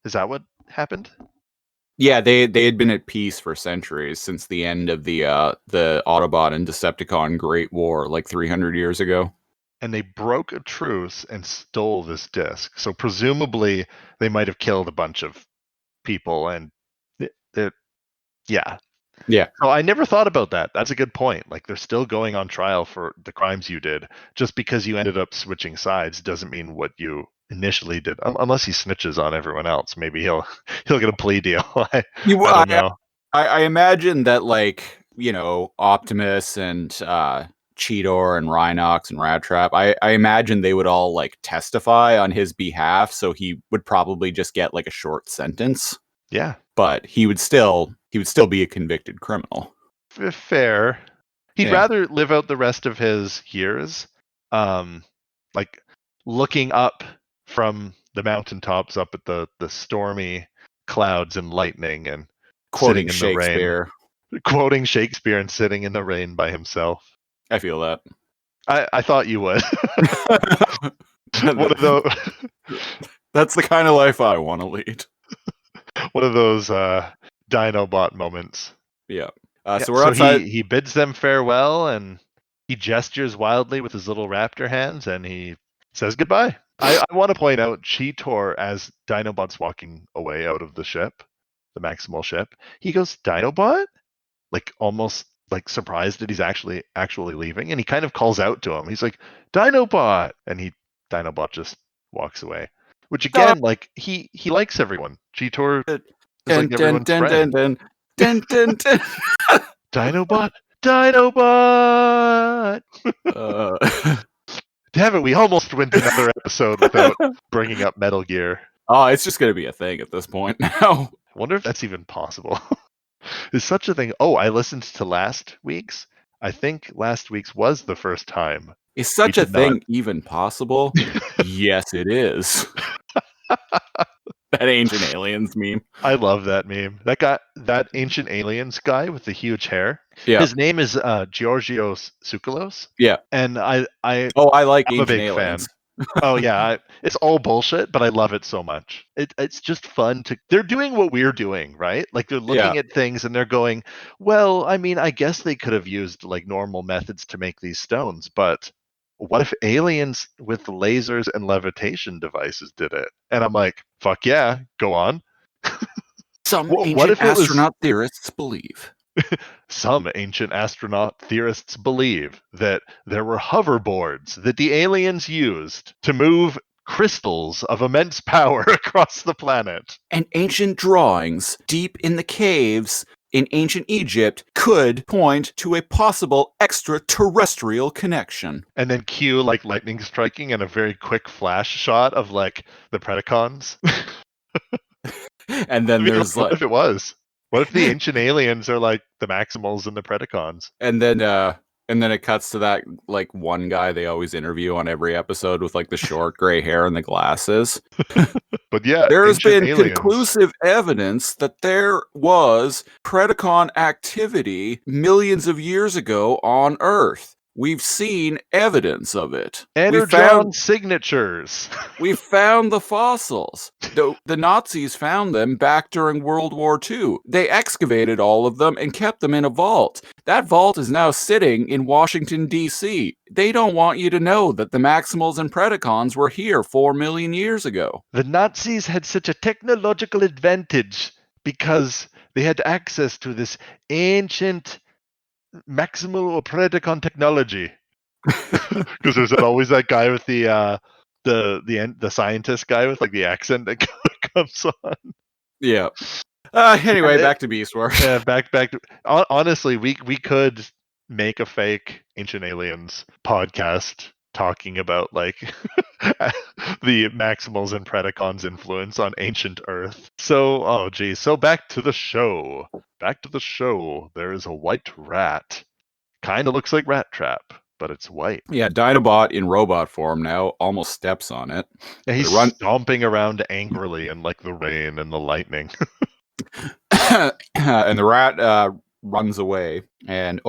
Is that what happened? Yeah, they had been at peace for centuries since the end of the Autobot and Decepticon Great War, like 300 years ago. And they broke a truce and stole this disc. So presumably they might have killed a bunch of people and Yeah. Yeah. So I never thought about that. That's a good point. Like they're still going on trial for the crimes you did. Just because you ended up switching sides doesn't mean what you initially did. Unless he snitches on everyone else, maybe he'll he'll get a plea deal. You, I don't know. I imagine that, like, you know, Optimus and Cheetor and Rhinox and Rat Trap, I imagine they would all like testify on his behalf, so he would probably just get like a short sentence, Yeah, but he would still be a convicted criminal. fair. He'd Yeah. rather live out the rest of his years, like looking up from the mountaintops up at the stormy clouds and lightning and Quoting sitting in the rain, Shakespeare. quoting Shakespeare and sitting in the rain by himself. I feel that. I thought you would. One of those, That's the kind of life I want to lead. one of those Dinobot moments. Yeah. Yeah, So we're so outside. he bids them farewell and he gestures wildly with his little raptor hands and he says goodbye. I want to point out Cheetor as Dinobot's walking away out of the ship, the Maximal ship. He goes, Dinobot? Like almost like surprised that he's actually leaving, and he kind of calls out to him. He's like, Dinobot, and Dinobot just walks away. Which again, like he likes everyone. Cheetor is like everyone's friend. Dun, dun, dun. Dinobot, Dinobot. Damn it, we almost went another episode without bringing up Metal Gear. Oh, it's just gonna be a thing at this point now. I wonder if that's even possible. Is such a thing? Oh, I listened to last week's. I think last week's was the first time. Is such a did thing not. even possible? Yes, it is. That Ancient Aliens meme. I love that meme. That Ancient Aliens guy with the huge hair. Yeah. His name is Georgios Tsoukalos. Yeah. And I like I'm a Ancient big Aliens. fan. Oh yeah, it's all bullshit, but I love it so much. It's just fun to. They're doing what we're doing, right? Like they're looking at things and they're going, well, I mean, I guess they could have used like normal methods to make these stones, but what if aliens with lasers and levitation devices did it? And I'm like, fuck yeah, go on. Some What ancient if it was- astronaut theorists believe. Some ancient astronaut theorists believe that there were hoverboards that the aliens used to move crystals of immense power across the planet. And ancient drawings deep in the caves in ancient Egypt could point to a possible extraterrestrial connection. And then cue like lightning striking and a very quick flash shot of like the Predacons. And then there's what like, if it was? What if the ancient aliens are like the Maximals and the Predacons? and then it cuts to that like one guy they always interview on every episode with like the short gray hair and the glasses. But yeah, There has been aliens. conclusive evidence that there was Predacon activity millions of years ago on Earth. We've seen evidence of it. Energon signatures. We found the fossils. The Nazis found them back during World War II. They excavated all of them and kept them in a vault. That vault is now sitting in Washington, D.C. They don't want you to know that the Maximals and Predacons were here 4 million years ago. The Nazis had such a technological advantage because they had access to this ancient Maximal or Predacon technology. Because there's always that guy with the scientist guy with like the accent that comes on. Yeah. Anyway, back to Beast Wars. Yeah, back to honestly, we could make a fake Ancient Aliens podcast talking about like the Maximals and Predacons influence on ancient Earth. So, so back to the show. There is a white rat. Kind of looks like Rat Trap, but it's white. Yeah, Dinobot in robot form now almost steps on it. And he's stomping around angrily in like the rain and the lightning. And the rat runs away and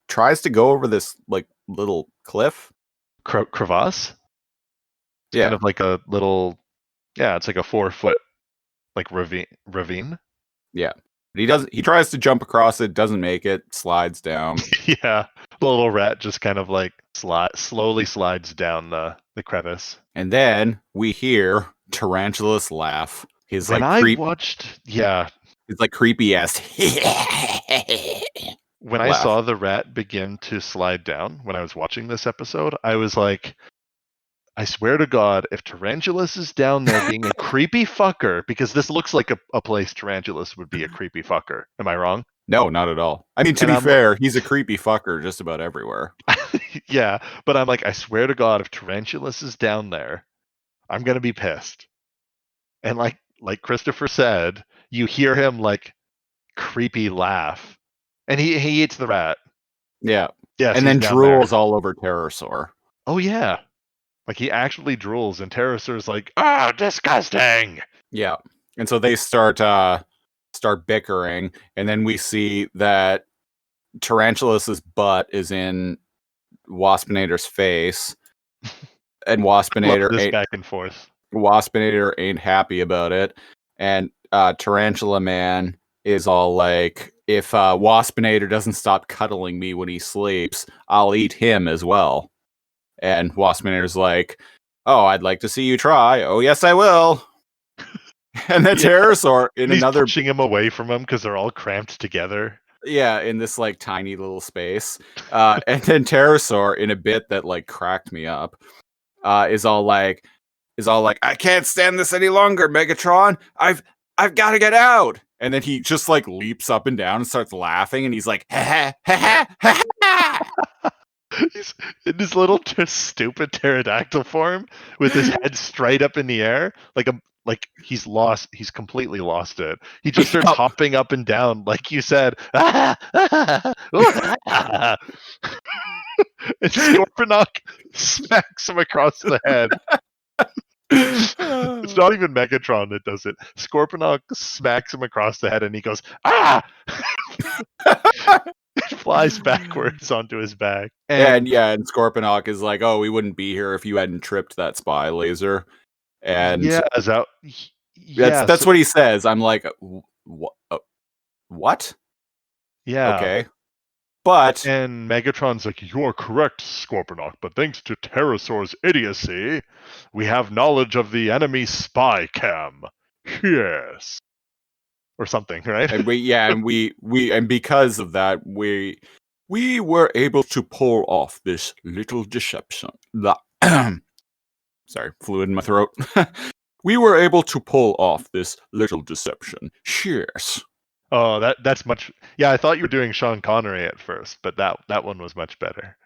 tries to go over this like little cliff. Crevasse? Yeah. Kind of like a little, it's like a 4-foot like ravine. Yeah. But he tries to jump across it, doesn't make it, slides down. Yeah. The little rat just kind of like slowly slides down the crevice. And then we hear Tarantulas laugh. His when like I watched It's like creepy ass. When I laugh. saw the rat begin to slide down when I was watching this episode, I was like, I swear to God, if Tarantulas is down there being a creepy fucker, because this looks like a place Tarantulas would be a creepy fucker. Am I wrong? No, not at all. I mean, to And be I'm fair, he's a creepy fucker just about everywhere. yeah, but I'm like, I swear to God, if Tarantulas is down there, I'm gonna be pissed. And like Christopher said, you hear him like creepy laugh, and he eats the rat. Yeah. Yes, And he's then down there. drools all over Pterosaur. Oh yeah, like he actually drools, and Pterosaur's like, ah, disgusting. Yeah. And so they start bickering, and then we see that Tarantulas' butt is in Waspinator's face, and Love this Waspinator back and forth. ain't happy about it. And Tarantula Man is all like, if Waspinator doesn't stop cuddling me when he sleeps, I'll eat him as well. And Waspinator's like, oh, I'd like to see you try. Oh, yes, I will. And then Pterosaur in And he's another pushing him away from him because they're all cramped together. yeah, in this like tiny little space. And then Pterosaur in a bit that like cracked me up, is all like, I can't stand this any longer, Megatron. I've got to get out. And then he just like leaps up and down and starts laughing, and he's like, ha ha ha ha ha. He's in his little stupid pterodactyl form with his head straight up in the air, like he's lost. He's completely lost it. He just starts hopping up and down, like you said. And Scorponok smacks him across the head. It's not even Megatron that does it. Scorponok smacks him across the head, and he goes, ah! It flies backwards onto his back. And Scorponok is like, oh, we wouldn't be here if you hadn't tripped that spy laser. And that's what he says. I'm like, what? Yeah. Okay. But and Megatron's like, you're correct, Scorponok, but thanks to Pterosaur's idiocy, we have knowledge of the enemy spy cam. Yes. Or something, right? And and because of that, we were able to pull off this little deception. Sorry, fluid in my throat. We were able to pull off this little deception. Cheers. Oh, that's much. Yeah, I thought you were doing Sean Connery at first, but that one was much better.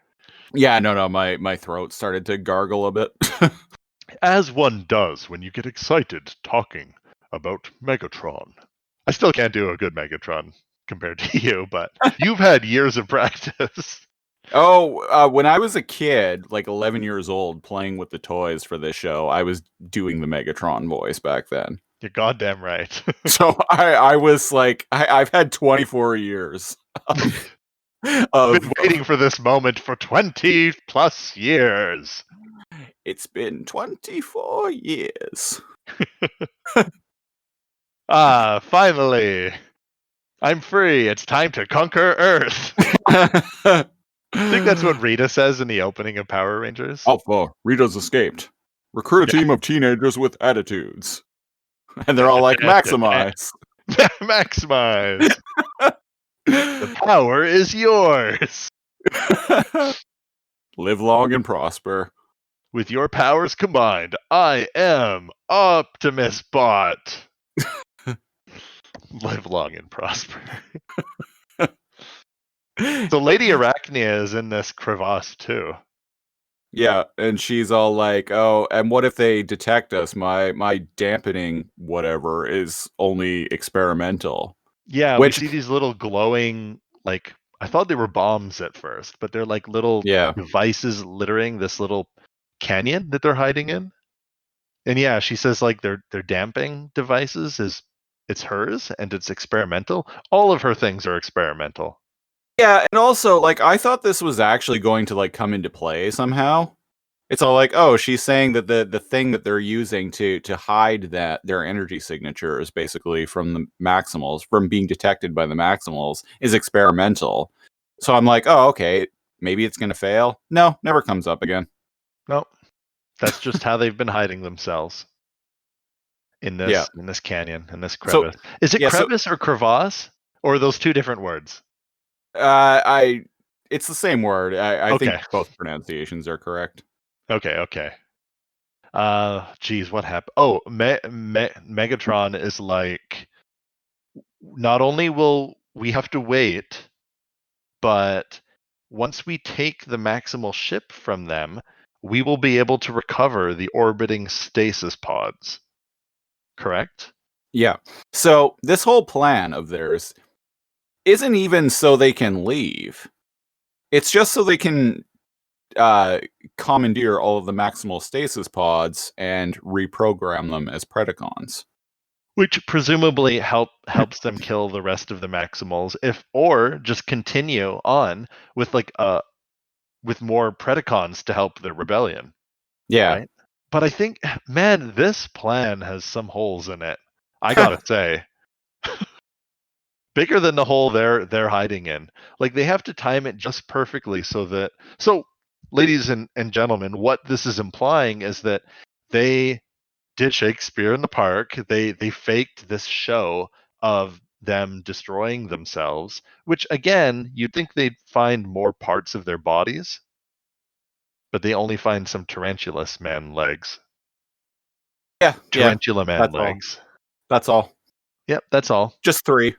Yeah, no, my throat started to gargle a bit. As one does when you get excited talking about Megatron. I still can't do a good Megatron compared to you, but you've had years of practice. Oh, when I was a kid, like 11 years old, playing with the toys for this show, I was doing the Megatron voice back then. You're goddamn right. So I was like, I've had 24 years of I've been waiting for this moment for 20 plus years. It's been 24 years. Finally. I'm free. It's time to conquer Earth. I think that's what Rita says in the opening of Power Rangers. Alpha, Rita's escaped. Recruit a team of teenagers with attitudes. And they're all like, maximize. Maximize. The power is yours. Live long and prosper. With your powers combined, I am Optimus Bot. Live long and prosper. So Lady Arachnia is in this crevasse too. Yeah, and she's all like, oh, and what if they detect us? My dampening whatever is only experimental. Yeah, we see these little glowing, like, I thought they were bombs at first, but they're like little devices littering this little canyon that they're hiding in. And yeah, she says like they're damping devices it's hers and it's experimental. All of her things are experimental. Yeah, and also, like, I thought this was actually going to, like, come into play somehow. It's all like, oh, she's saying that the thing that they're using to hide that their energy signatures, basically, from the Maximals, from being detected by the Maximals, is experimental. So I'm like, oh, okay, maybe it's going to fail. No, never comes up again. Nope. That's just how they've been hiding themselves. in Yeah. this canyon, in this So crevice. Is it yeah, so crevice or crevasse, or are those two different words? I it's the same word. I think Okay, both pronunciations are correct. okay. Geez, what happened? Oh, Megatron is like, not only will we have to wait, but once we take the maximal ship from them, we will be able to recover the orbiting stasis pods. Correct? Yeah. So this whole plan of theirs isn't even so they can leave. It's just so they can uh, commandeer all of the maximal stasis pods and reprogram them as Predacons. Which presumably helps them kill the rest of the Maximals, or just continue on with with more Predacons to help the rebellion, Yeah. right? But I think, man, this plan has some holes in it. I gotta say, bigger than the hole they're hiding in. Like, they have to time it just perfectly so, ladies and gentlemen, what this is implying is that they did Shakespeare in the Park. They faked this show of them destroying themselves, which again, you'd think they'd find more parts of their bodies, but they only find some tarantulas man legs. Yeah. Tarantula man That's all. legs. That's all. Yep, that's all. Just three.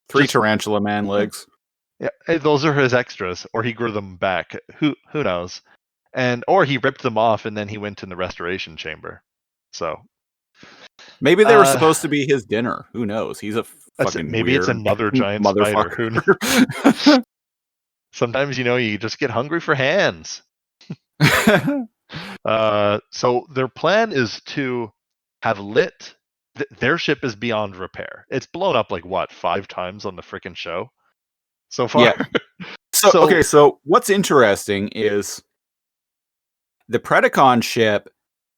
Three Just tarantula man legs. yeah, those are his extras, or he grew them back. Who knows? Or he ripped them off and then he went in the restoration chamber. So Maybe they were uh supposed to be his dinner. Who knows? He's a fucking maybe it's weird another giant spider. motherfucker. Sometimes you just get hungry for hands. So their plan is to have lit. Their ship is beyond repair. It's blown up like what, 5 times on the frickin' show so far. Yeah. So So okay, so what's interesting is the Predacon ship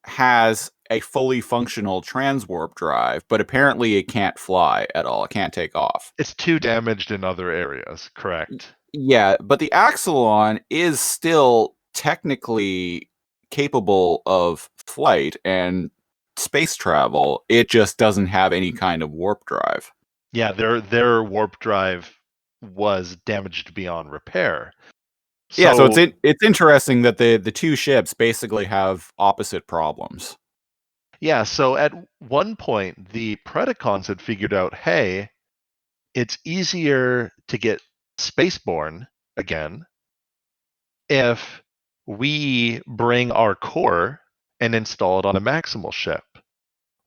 has a fully functional transwarp drive, but apparently it can't fly at all. It can't take off. it's too damaged in other areas, correct? Yeah, but the Axelon is still technically capable of flight and space travel. It just doesn't have any kind of warp drive. Yeah, their warp drive was damaged beyond repair. Yeah, so So it's interesting that the two ships basically have opposite problems. yeah, so at one point the Predacons had figured out, hey, it's easier to get spaceborne again if we bring our core and install it on a Maximal ship.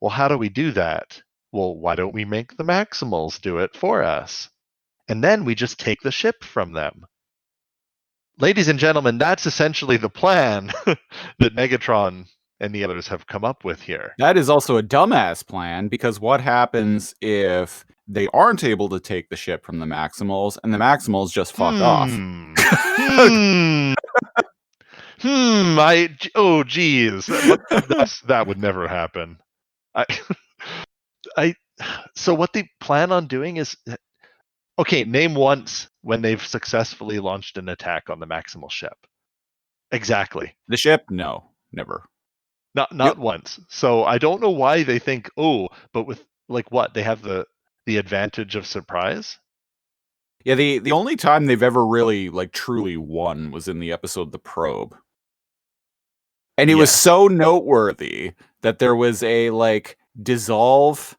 Well, how do we do that? Well, why don't we make the Maximals do it for us? And then we just take the ship from them. Ladies and gentlemen, that's essentially the plan that Megatron and the others have come up with here. That is also a dumbass plan, because what happens if they aren't able to take the ship from the Maximals and the Maximals just fuck off? Hmm. Oh, geez. That would never happen. I, I. So what they plan on doing is, okay, name once when they've successfully launched an attack on the Maximal ship. Exactly. The ship? No, never. Not once. So I don't know why they think, oh, but with like what? They have the advantage of surprise? Yeah, the only time they've ever really like truly won was in the episode The Probe. And it was Yes. so noteworthy that there was a like dissolve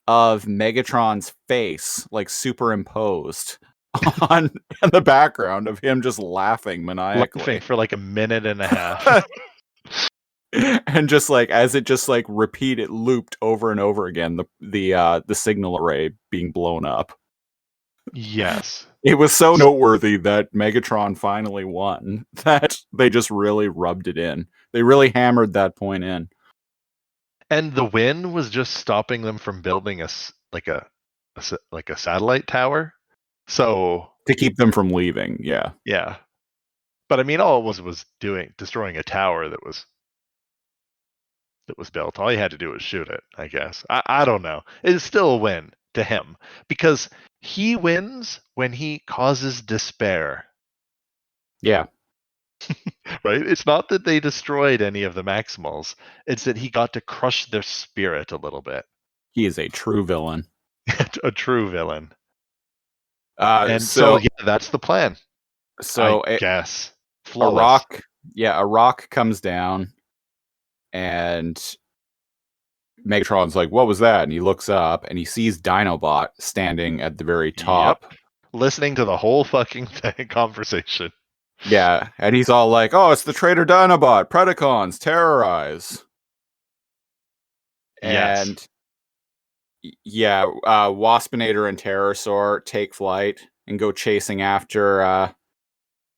of Megatron's face like superimposed on in the background of him just laughing maniacally. Laughing for like a minute and a half. And just like as it just like repeated looped over and over again, the signal array being blown up. Yes. It was so noteworthy that Megatron finally won that they just really rubbed it in. They really hammered that point in. And the win was just stopping them from building like a satellite tower. So To keep them from leaving, yeah. yeah. But I mean, all it was destroying a tower that was built. All you had to do was shoot it, I guess. I don't know. It's still a win to him because he wins when he causes despair. Yeah. Right? It's not that they destroyed any of the Maximals. It's that he got to crush their spirit a little bit. He is a true villain. A true villain. Uh, And so, so yeah, that's the plan. so I guess. a Flawless. rock comes down, and Megatron's like, "What was that?" And he looks up, and he sees Dinobot standing at the very top. Yep. Listening to the whole fucking conversation. Yeah, and he's all like, "Oh, it's the traitor Dinobot! Predacons, terrorize!" Yes. And yeah, Waspinator and Terrorsaur take flight and go chasing after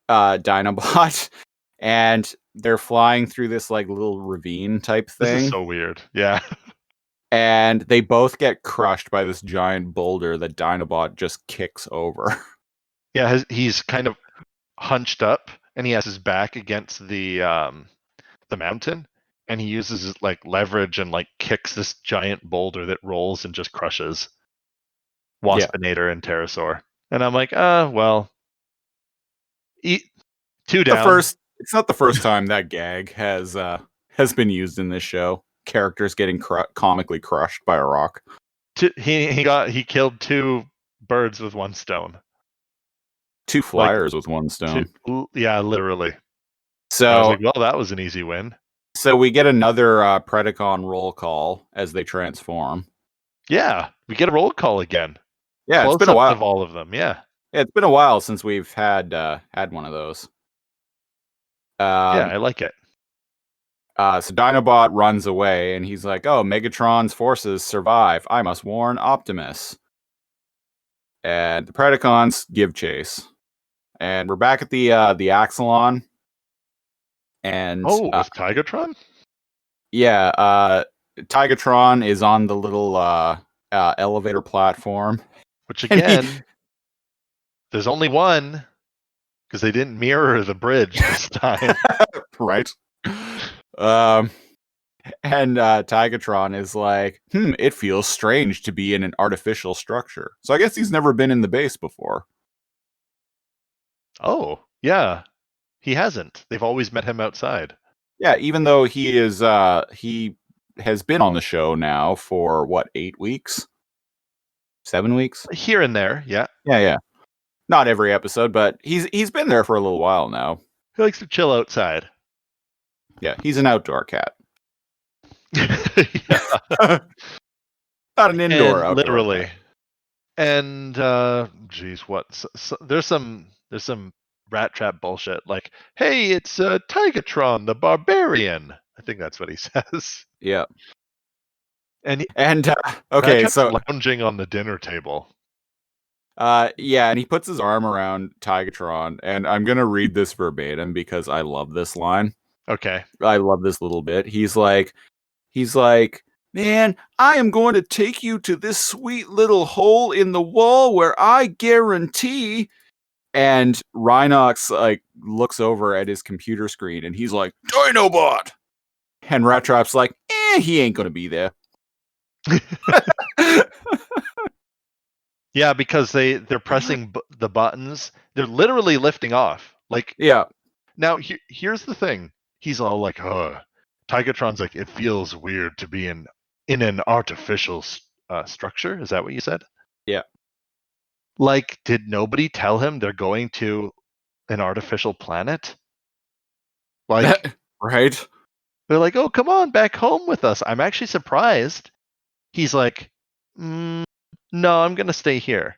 Dinobot, and they're flying through this like little ravine type This is thing, so weird. Yeah. and they both get crushed by this giant boulder that Dinobot just kicks over. Yeah, he's kind of hunched up and he has his back against the mountain, and he uses his like leverage and like kicks this giant boulder that rolls and just crushes Yeah. Waspinator and Pterosaur. And I'm like, well, two The down. first, it's not the first time that gag has been used in this show. Characters getting comically crushed by a rock. He killed two birds with one stone. Two flyers with one stone. Yeah, literally. So I was like, well, that was an easy win. So we get another Predacon roll call as they transform. Yeah, we get a roll call again. Yeah, Close it's been a while. of all of them. Yeah. It's been a while since we've had one of those. Yeah, I like it. So Dinobot runs away, and he's like, "Oh, Megatron's forces survive. I must warn Optimus." And the Predacons give chase, and we're back at the Axelon. And with Tigatron? Yeah, Tigatron is on the little elevator platform. Which again, there's only one, because they didn't mirror the bridge this time. Right. And Tigatron is like, it feels strange to be in an artificial structure. So I guess he's never been in the base before. Oh, yeah. He hasn't. They've always met him outside. Yeah, even though he has been on the show now for 8 weeks? 7 weeks? Here and there, yeah. Yeah. Not every episode, but he's been there for a little while now. He likes to chill outside. Yeah, he's an outdoor cat. Not an indoor outdoor literally. cat. And what? So there's some rat trap bullshit like, hey, it's Tigatron the Barbarian. I think that's what he says. Yeah. And okay, so lounging on the dinner table. Yeah, and he puts his arm around Tigatron, and I'm gonna read this verbatim because I love this line. Okay. I love this little bit. He's like, "Man, I am going to take you to this sweet little hole in the wall where I guarantee." And Rhinox like looks over at his computer screen, and he's like, "Dinobot!" And Rat Trap's like, he ain't gonna be there. Yeah, because they're pressing the buttons. They're literally lifting off. Like, yeah. Now here's the thing. He's all like, Tigatron's like, it feels weird to be in an artificial structure. Is that what you said? Yeah. Like, did nobody tell him they're going to an artificial planet? Like, right? They're like, oh, come on back home with us. I'm actually surprised. He's like, no, I'm going to stay here.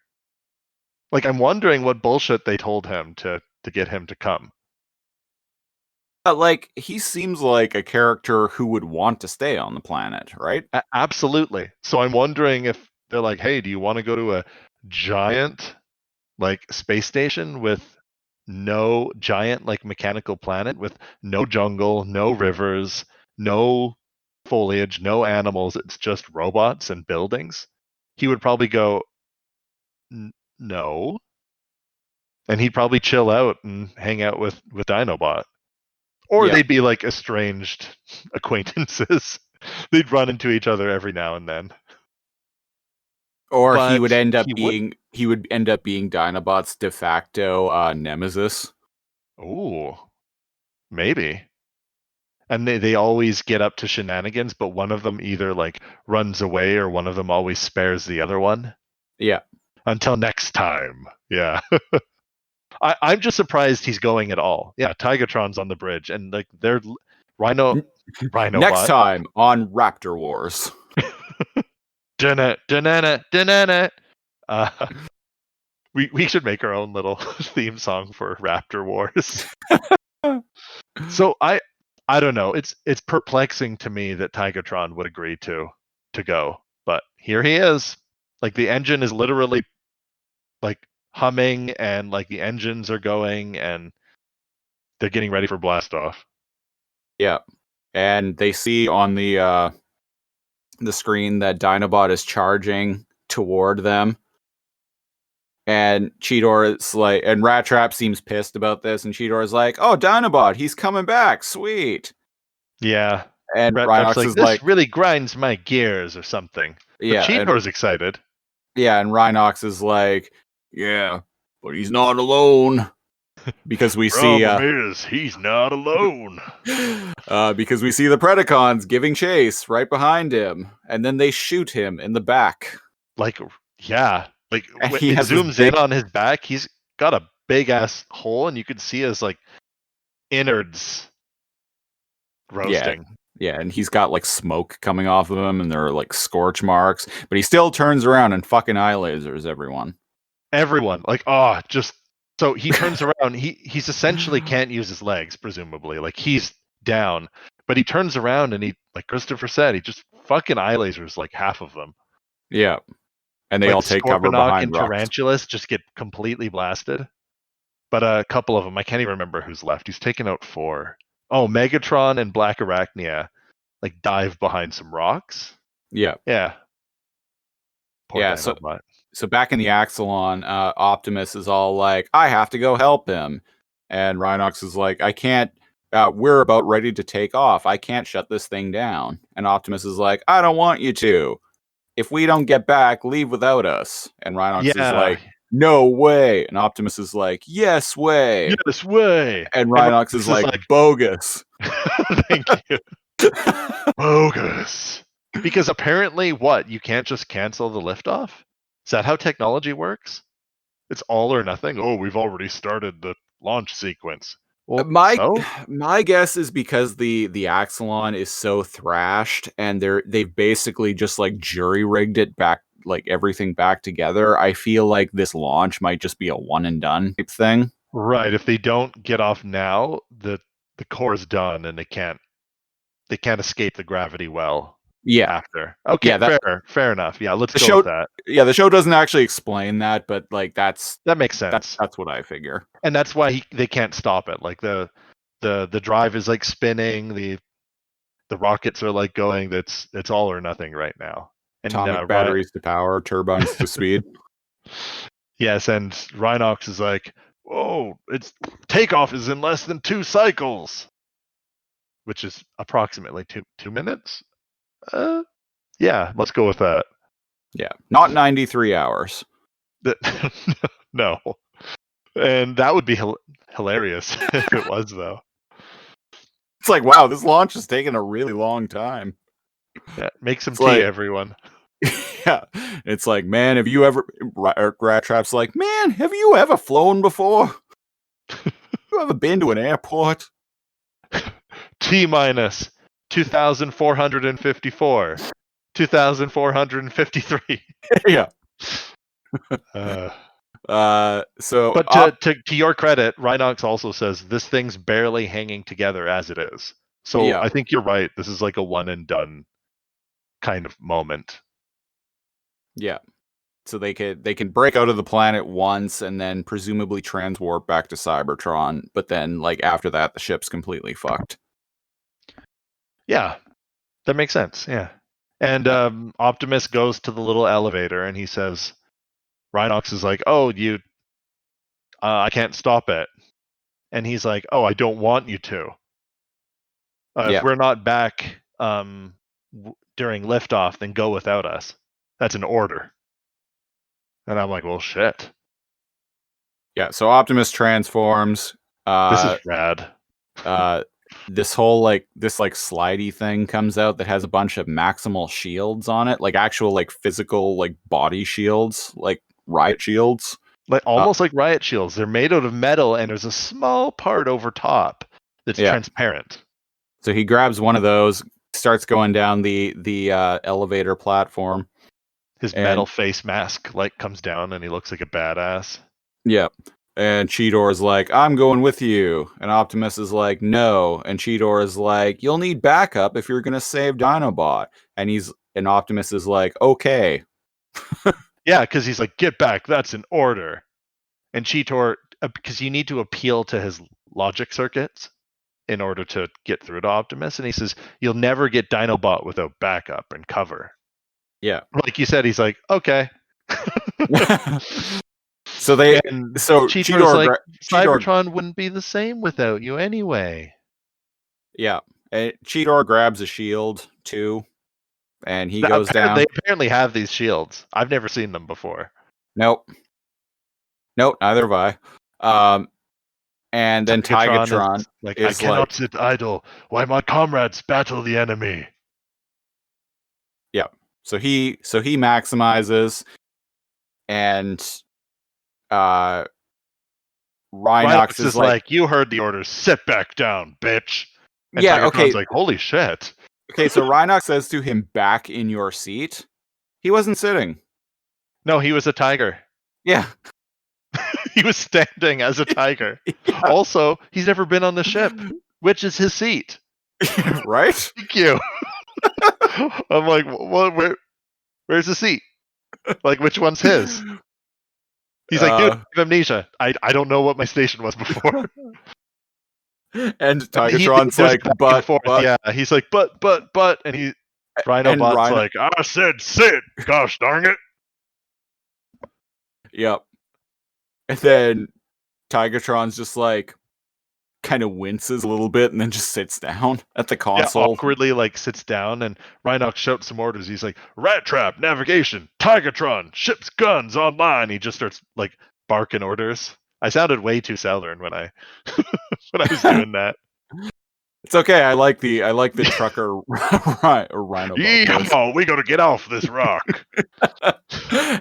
Like, I'm wondering what bullshit they told him to get him to come. Like, he seems like a character who would want to stay on the planet, right? Absolutely. So I'm wondering if they're like, hey, do you want to go to a giant, like, space station with no giant, like, mechanical planet with no jungle, no rivers, no foliage, no animals. It's just robots and buildings. He would probably go, no. And he'd probably chill out and hang out with Dinobot. Or they'd be like estranged acquaintances. They'd run into each other every now and then. Or he would end up being Dinobot's de facto nemesis. Oh. Maybe. And they always get up to shenanigans, but one of them either like runs away or one of them always spares the other one. Yeah. Until next time. Yeah. I'm just surprised he's going at all. Yeah, Tigatron's on the bridge, and like they're Rhino Next Bot. time on Raptor Wars. We should make our own little theme song for Raptor Wars. So I don't know. It's perplexing to me that Tigatron would agree to go, but here he is. Like the engine is literally like humming, and like the engines are going, and they're getting ready for blast off. Yeah. And they see on the screen that Dinobot is charging toward them. And Cheetor is like, and Rat Trap seems pissed about this, and Cheetor is like, "Oh, Dinobot, he's coming back, sweet." Yeah. And Rat Trap's Rhinox like, is this like, really grinds my gears or something. But yeah, Cheetor's excited. yeah, and Rhinox is like, yeah, but he's not alone. Because we see Problem is, he's not alone. Because we see the Predacons giving chase right behind him, and then they shoot him in the back. Like, yeah. Like, And when he it has this zooms big- in on his back, he's got a big ass hole, and you can see his like innards roasting. Yeah, and he's got like smoke coming off of him, and there are like scorch marks, but he still turns around and fucking eye lasers everyone. Everyone, like, just so he turns around. He's essentially can't use his legs, presumably. Like he's down, but he turns around and he, like Christopher said, he just fucking eye lasers like half of them. Yeah, and they like all take cover Scorponok behind and rocks. Tarantulas just get completely blasted. But a couple of them, I can't even remember who's left. He's taken out 4. Oh, Megatron and Black Arachnia like dive behind some rocks. Yeah. Poor yeah, Dinobot. so back in the Axelon, Optimus is all like, I have to go help him. And Rhinox is like, I can't, we're about ready to take off. I can't shut this thing down. And Optimus is like, I don't want you to. If we don't get back, leave without us. And Rhinox is like, no way. And Optimus is like, yes way. Yes way. And Rhinox is like, bogus. Thank you. Bogus. Because apparently, what? You can't just cancel the liftoff? Is that how technology works? It's all or nothing? Oh, we've already started the launch sequence. Well, my guess is because the Axelon is so thrashed, and they've basically just like jury rigged it back, like everything back together. I feel like this launch might just be a one and done type thing. Right. If they don't get off now, the core is done, and they can't escape the gravity well. Yeah. After. Okay. Yeah, fair enough. Yeah. Let's go with that. Yeah. The show doesn't actually explain that, but like that makes sense. That's what I figure. And that's why they can't stop it. Like the drive is like spinning. The rockets are like going. It's all or nothing right now. And, atomic batteries to power, turbines to speed. Yes, and Rhinox is like, "Whoa! Its takeoff is in less than 2 cycles," which is approximately 2 minutes. Yeah, let's go with that. Yeah, not 93 hours. No, and that would be hilarious if it was, though. It's like, wow, this launch is taking a really long time. Yeah, make some tea, everyone. Yeah, it's like, man, have you ever? Rat Trap's like, man, have you ever flown before? You ever been to an airport? T-minus 2,454, 2,453. Yeah. So, but to your credit, Rhinox also says this thing's barely hanging together as it is. So yeah. I think you're right. This is like a one and done kind of moment. Yeah. So they can break out of the planet once and then presumably transwarp back to Cybertron, but then like after that the ship's completely fucked. Yeah. That makes sense. Yeah. And Optimus goes to the little elevator and he says, Rhinox is like, "Oh, I can't stop it." And he's like, "Oh, I don't want you to. If we're not back during liftoff, then go without us. That's an order." And I'm like, well, shit. Yeah, so Optimus transforms. This is rad. this whole this slidey thing comes out that has a bunch of maximal shields on it, like actual like physical like body shields, like riot shields. Like almost like riot shields. They're made out of metal, and there's a small part over top that's Yeah. transparent. So he grabs one of those, starts going down the elevator platform. His And- metal face mask like comes down, and he looks like a badass. Yeah. And Cheetor's like, I'm going with you. And Optimus is like, no. And Cheetor is like, you'll need backup if you're gonna save Dinobot. And Optimus is like, okay. Yeah, because he's like, get back, that's an order. And Cheetor, because you need to appeal to his logic circuits in order to get through to Optimus. And he says, you'll never get Dinobot without backup and cover. Yeah. Like you said, he's like, okay. So Cheetor's like, Cybertron wouldn't be the same without you anyway. Yeah. And Cheetor grabs a shield too, and he goes down. They apparently have these shields. I've never seen them before. Nope, neither have I. And then Tigatron is like, I cannot sit idle while my comrades battle the enemy. Yeah. So he maximizes, and Rhinox is like, you heard the orders, sit back down, bitch. And yeah, Tigatron's okay. like, holy shit. Okay, so Rhinox says to him, back in your seat. He wasn't sitting. No, he was a tiger. Yeah. He was standing as a tiger. Yeah. Also, he's never been on the ship, which is his seat. Right? Thank you. I'm like, where's the seat? Like, which one's his? He's like, dude, I have amnesia. I don't know what my station was before. And Tigatron's like, but, yeah, he's like, but, and Rhinobot's like, I said sit, gosh darn it. Yep. And then Tigatron's just like, kind of winces a little bit and then just sits down at the console. Yeah, awkwardly like sits down, and Rhinox shouts some orders. He's like, rat trap, navigation, Tigatron, ship's guns online. He just starts like barking orders. I sounded way too Southern when I was doing that. It's okay. I like the trucker Rhino. Yeehaw, we gotta get off this rock.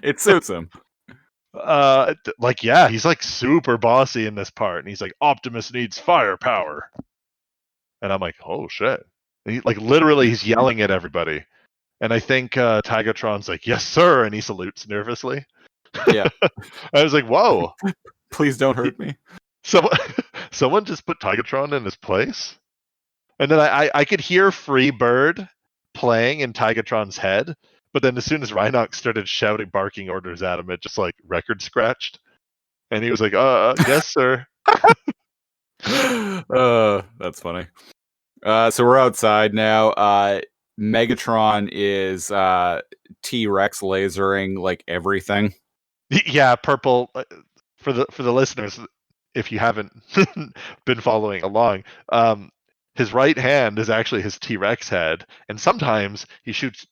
It suits him. Like, yeah, he's like super bossy in this part, and he's like, Optimus needs firepower. And I'm like, oh shit. And he, like, literally he's yelling at everybody. And I think Tigatron's like, yes, sir, and he salutes nervously. Yeah. I was like, whoa. Please don't hurt me. Someone just put Tigatron in his place. And then I could hear Free Bird playing in Tigatron's head, but then as soon as Rhinox started shouting, barking orders at him, it just like record scratched. And he was like, yes, sir. That's funny. So we're outside now. Megatron is T-Rex lasering like everything. Yeah, purple. For the listeners, if you haven't been following along, his right hand is actually his T-Rex head, and sometimes he shoots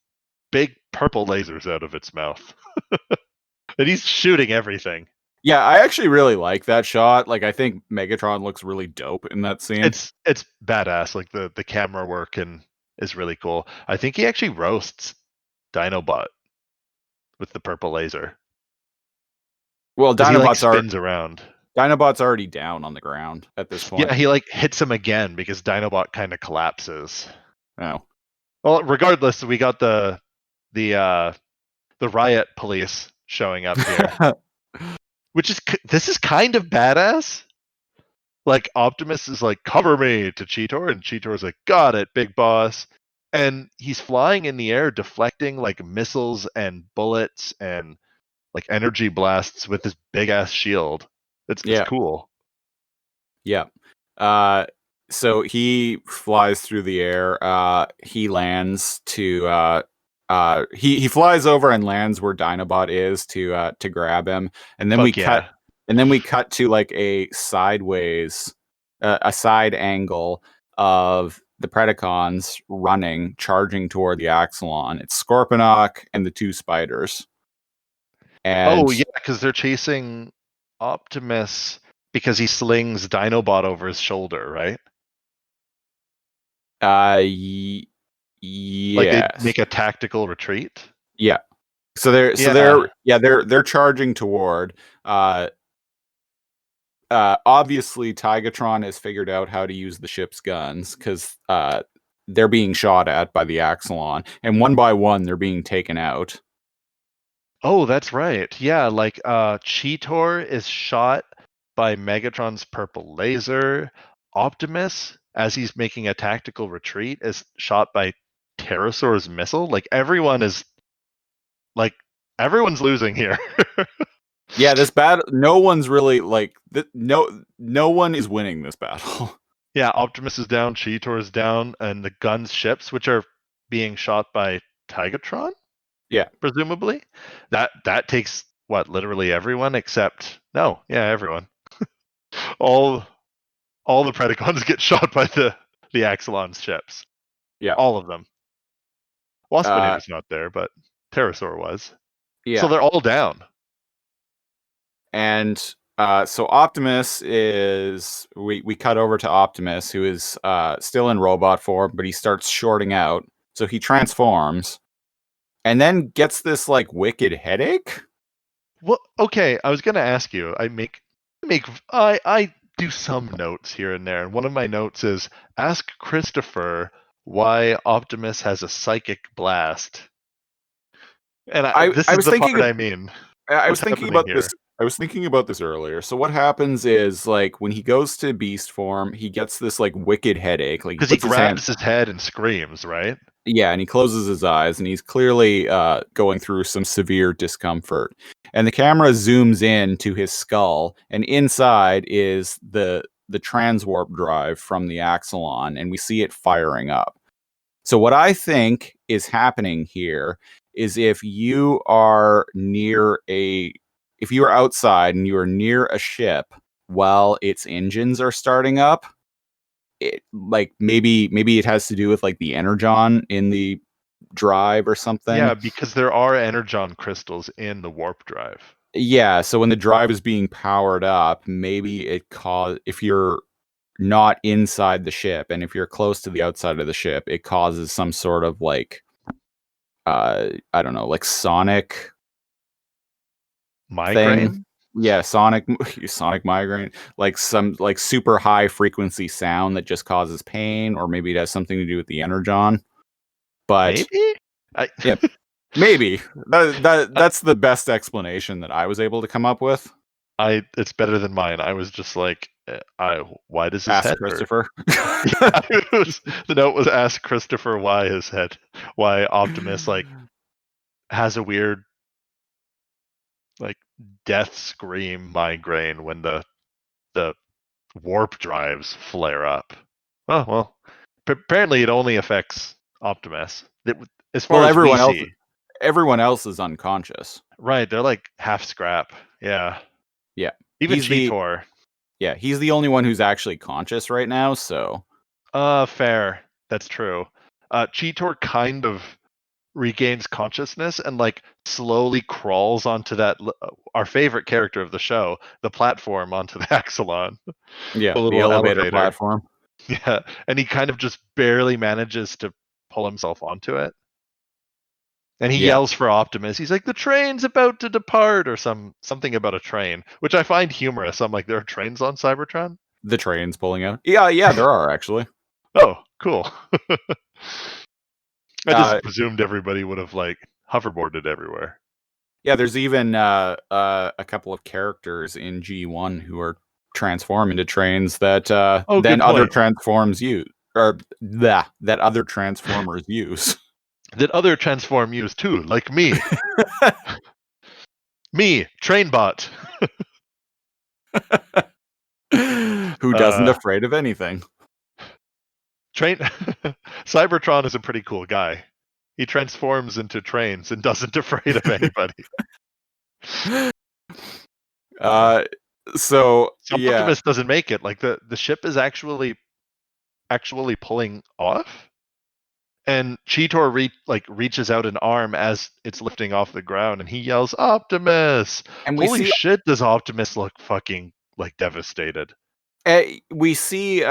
big purple lasers out of its mouth. And he's shooting everything. Yeah, I actually really like that shot. Like, I think Megatron looks really dope in that scene. It's badass. Like the camera work is really cool. I think he actually roasts Dinobot with the purple laser. Well, Dinobot's spins around. Dinobot's already down on the ground at this point. Yeah, he like hits him again because Dinobot kind of collapses. Oh. Well, regardless, we got the riot police showing up here. This is kind of badass. Like, Optimus is like, cover me to Cheetor, and Cheetor's like, got it, big boss. And he's flying in the air, deflecting like missiles and bullets and like energy blasts with this big ass shield. It's cool. Yeah. So he flies through the air. He lands to he flies over and lands where Dinobot is to grab him, and then we cut to like a sideways, a side angle of the Predacons charging toward the Axelon. It's Scorponok and the two spiders. And because they're chasing Optimus because he slings Dinobot over his shoulder, right? Like Like they yes. make a tactical retreat? Yeah. So Yeah. they're charging toward. Obviously, Tigatron has figured out how to use the ship's guns because they're being shot at by the Axelon, and one by one they're being taken out. Oh, that's right. Yeah, like Cheetor is shot by Megatron's purple laser. Optimus, as he's making a tactical retreat, is shot by Pterosaur's missile. Like everyone's losing here. Yeah, this battle. No one's really no one is winning this battle. Yeah, Optimus is down, Cheetor is down, and the gun's ships, which are being shot by Tigatron, Yeah. presumably. That takes what, literally everyone except everyone. all all the Predacons get shot by the Axelon's ships. Yeah. All of them. Waspinator's not there, but Pterosaur was. Yeah. So they're all down. And so Optimus is we cut over to Optimus, who is still in robot form, but he starts shorting out. So he transforms, and then gets this like wicked headache. Well, okay, I was gonna ask you. I do some notes here and there, and one of my notes is ask Christopher why Optimus has a psychic blast. And this is the part I mean. I was What's thinking happening about here? this. I was thinking about this earlier. So what happens is like when he goes to beast form, he gets this like wicked headache. Like he Because he puts his hand. grabs his head and screams, right? Yeah, and he closes his eyes, and he's clearly going through some severe discomfort. And the camera zooms in to his skull, and inside is the transwarp drive from the Axelon, and we see it firing up. So what I think is happening here is if you are outside and you are near a ship while its engines are starting up, it like maybe it has to do with like the energon in the drive or something. Yeah, because there are energon crystals in the warp drive. Yeah, so when the drive is being powered up, maybe if you're not inside the ship and if you're close to the outside of the ship, it causes some sort of like I don't know, like sonic Migraine? thing. Yeah, sonic migraine, like some like super high frequency sound that just causes pain, or maybe it has something to do with the energon. But Maybe? yeah, maybe that's the best explanation that I was able to come up with. It's better than mine. I was just like, why does his Ask head hurt? Christopher. Yeah, the note was ask Christopher why Optimus like has a weird like death scream migraine when the warp drives flare up. Oh well, apparently it only affects Optimus. As far Well, as we see, everyone else is unconscious. right? They're like half scrap. Yeah, Yeah, even he's Cheetor. he's the only one who's actually conscious right now. So, Fair. That's true. Cheetor kind of regains consciousness and like slowly crawls onto our favorite character of the show, the platform, onto the Axelon. yeah, The the little elevator elevator. platform. Yeah, and he kind of just barely manages to pull himself onto it. And he yells for Optimus. He's like, "The train's about to depart," or something about a train, which I find humorous. I'm like, there are trains on Cybertron? The train's pulling out. Yeah, there are actually. Oh, cool. I just Uh, presumed everybody would have like hoverboarded everywhere. yeah, there's even a couple of characters in G1 who are transform into trains that then Good other point. transforms use, or that other transformers use. That other transform use too, like me. Me, Trainbot. Who doesn't afraid of anything. Cybertron is a pretty cool guy. He transforms into trains and doesn't afraid of anybody. So yeah, Optimus doesn't make it. Like the ship is actually pulling off, and Cheetor reaches out an arm as it's lifting off the ground, and he yells, "Optimus!" and Holy shit! Does Optimus look fucking like devastated? we see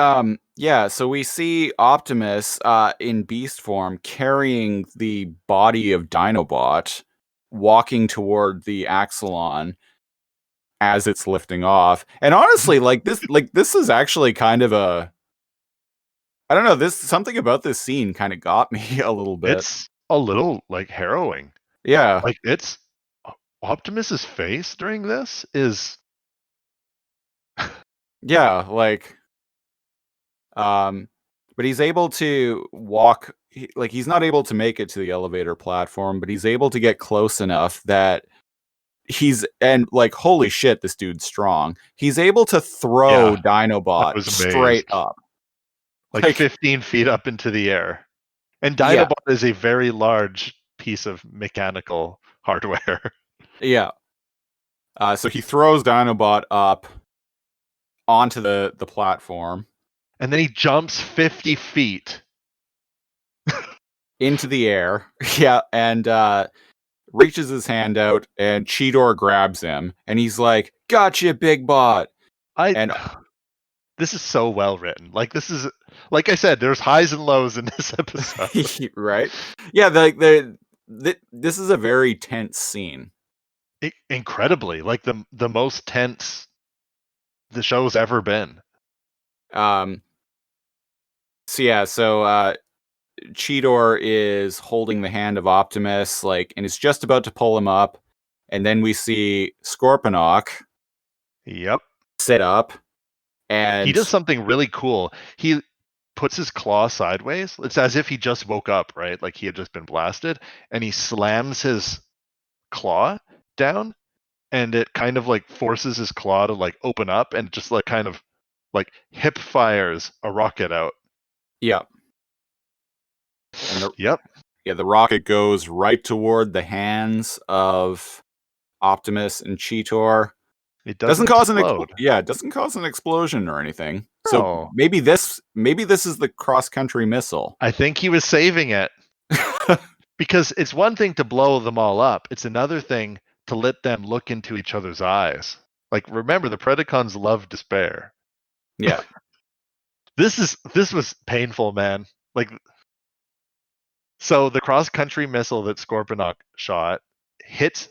Yeah, so we see Optimus in beast form carrying the body of Dinobot, walking toward the Axelon as it's lifting off. And honestly, this is actually kind of a, I don't know, this something about this scene kind of got me a little bit. It's a little like harrowing. Yeah, Like it's Optimus's face during this is yeah, like but he's able to walk like he's not able to make it to the elevator platform, but he's able to get close enough that and like holy shit, this dude's strong. He's able to throw yeah, I Dinobot was straight amazed. up. Like Like 15 feet up into the air. And yeah, Dinobot is a very large piece of mechanical hardware. yeah. So he throws Dinobot up onto the platform And then he jumps 50 feet. into the air. Yeah, and reaches his hand out and Cheetor grabs him and he's like, "Gotcha, big bot." I And This is so well written. Like this is like I said, there's highs and lows in this episode. right? Yeah, this is a very tense scene. Incredibly, like the most tense the show's ever been. Um so Cheetor is holding the hand of Optimus, like, and is just about to pull him up, and then we see Scorponok Yep. sit up, He does and something really cool. He puts his claw sideways. It's as if he just woke up, right? Like he had just been blasted, and he slams his claw down, and it kind of like forces his claw to like open up, and just like kind of like hip fires a rocket out. yeah, and Yep. the rocket goes right toward the hands of Optimus and Cheetor. It Doesn't doesn't cause explode. it doesn't cause an explosion or anything. So No. maybe this is the cross country missile. I think he was saving it. Because it's one thing to blow them all up. It's another thing to let them look into each other's eyes. Like remember, the Predacons love despair. Yeah. This was painful, man. Like so the cross country missile that Scorponok shot hits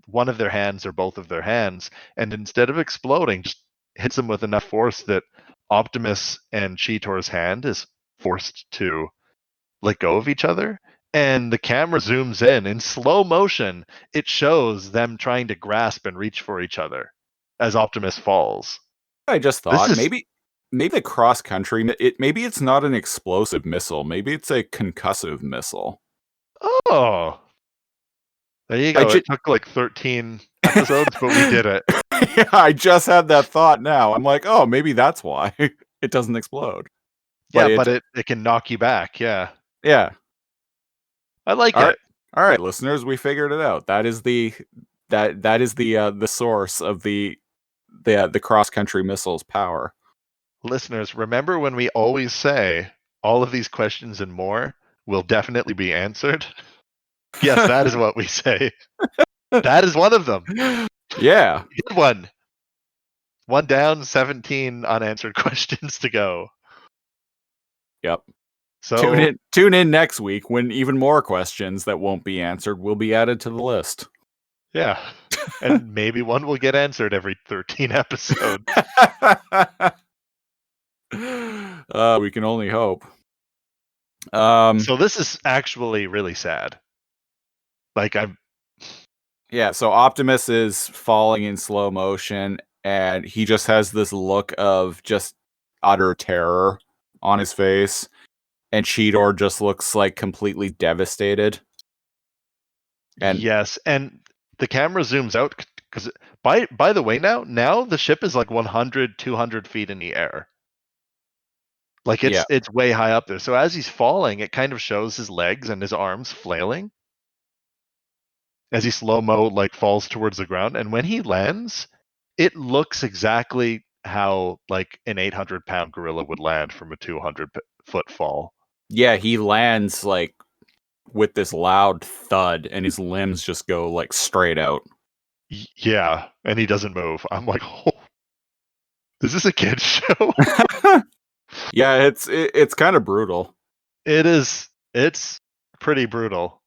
one of their hands or both of their hands, and instead of exploding, just hits them with enough force that Optimus and Cheetor's hand is forced to let go of each other. And the camera zooms in slow motion. It shows them trying to grasp and reach for each other as Optimus falls. I just This thought is maybe the cross country maybe it's not an explosive missile. Maybe it's a concussive missile. oh, there you I go. It took like 13 episodes, but we did it. yeah, I just had that thought now. I'm like, oh, maybe that's why it doesn't explode. Yeah, But but it can knock you back. Yeah, yeah. I like All right, it. all right, listeners, we figured it out. That is the source of the cross country missile's power. Listeners, remember when we always say all of these questions and more will definitely be answered? Yes, that is what we say. That is one of them. Yeah. Good one. One down, 17 unanswered questions to go. Yep. So Tune in next week when even more questions that won't be answered will be added to the list. yeah. And maybe one will get answered every 13 episodes. We can only hope. So this is actually really sad. Like Yeah, so Optimus is falling in slow motion and he just has this look of just utter terror on his face, and Cheetor just looks like completely devastated. And yes, and the camera zooms out because by the way now the ship is like 100 200 feet in the air. Like yeah, it's way high up there. So as he's falling, it kind of shows his legs and his arms flailing as he slow-mo like falls towards the ground. And when he lands, it looks exactly how like an 800-pound gorilla would land from a 200-foot fall. yeah, he lands like with this loud thud and his limbs just go like straight out. Yeah, and he doesn't move. I'm like, oh, is this a kid's show? Yeah, it's kind of brutal. It is. It's pretty brutal.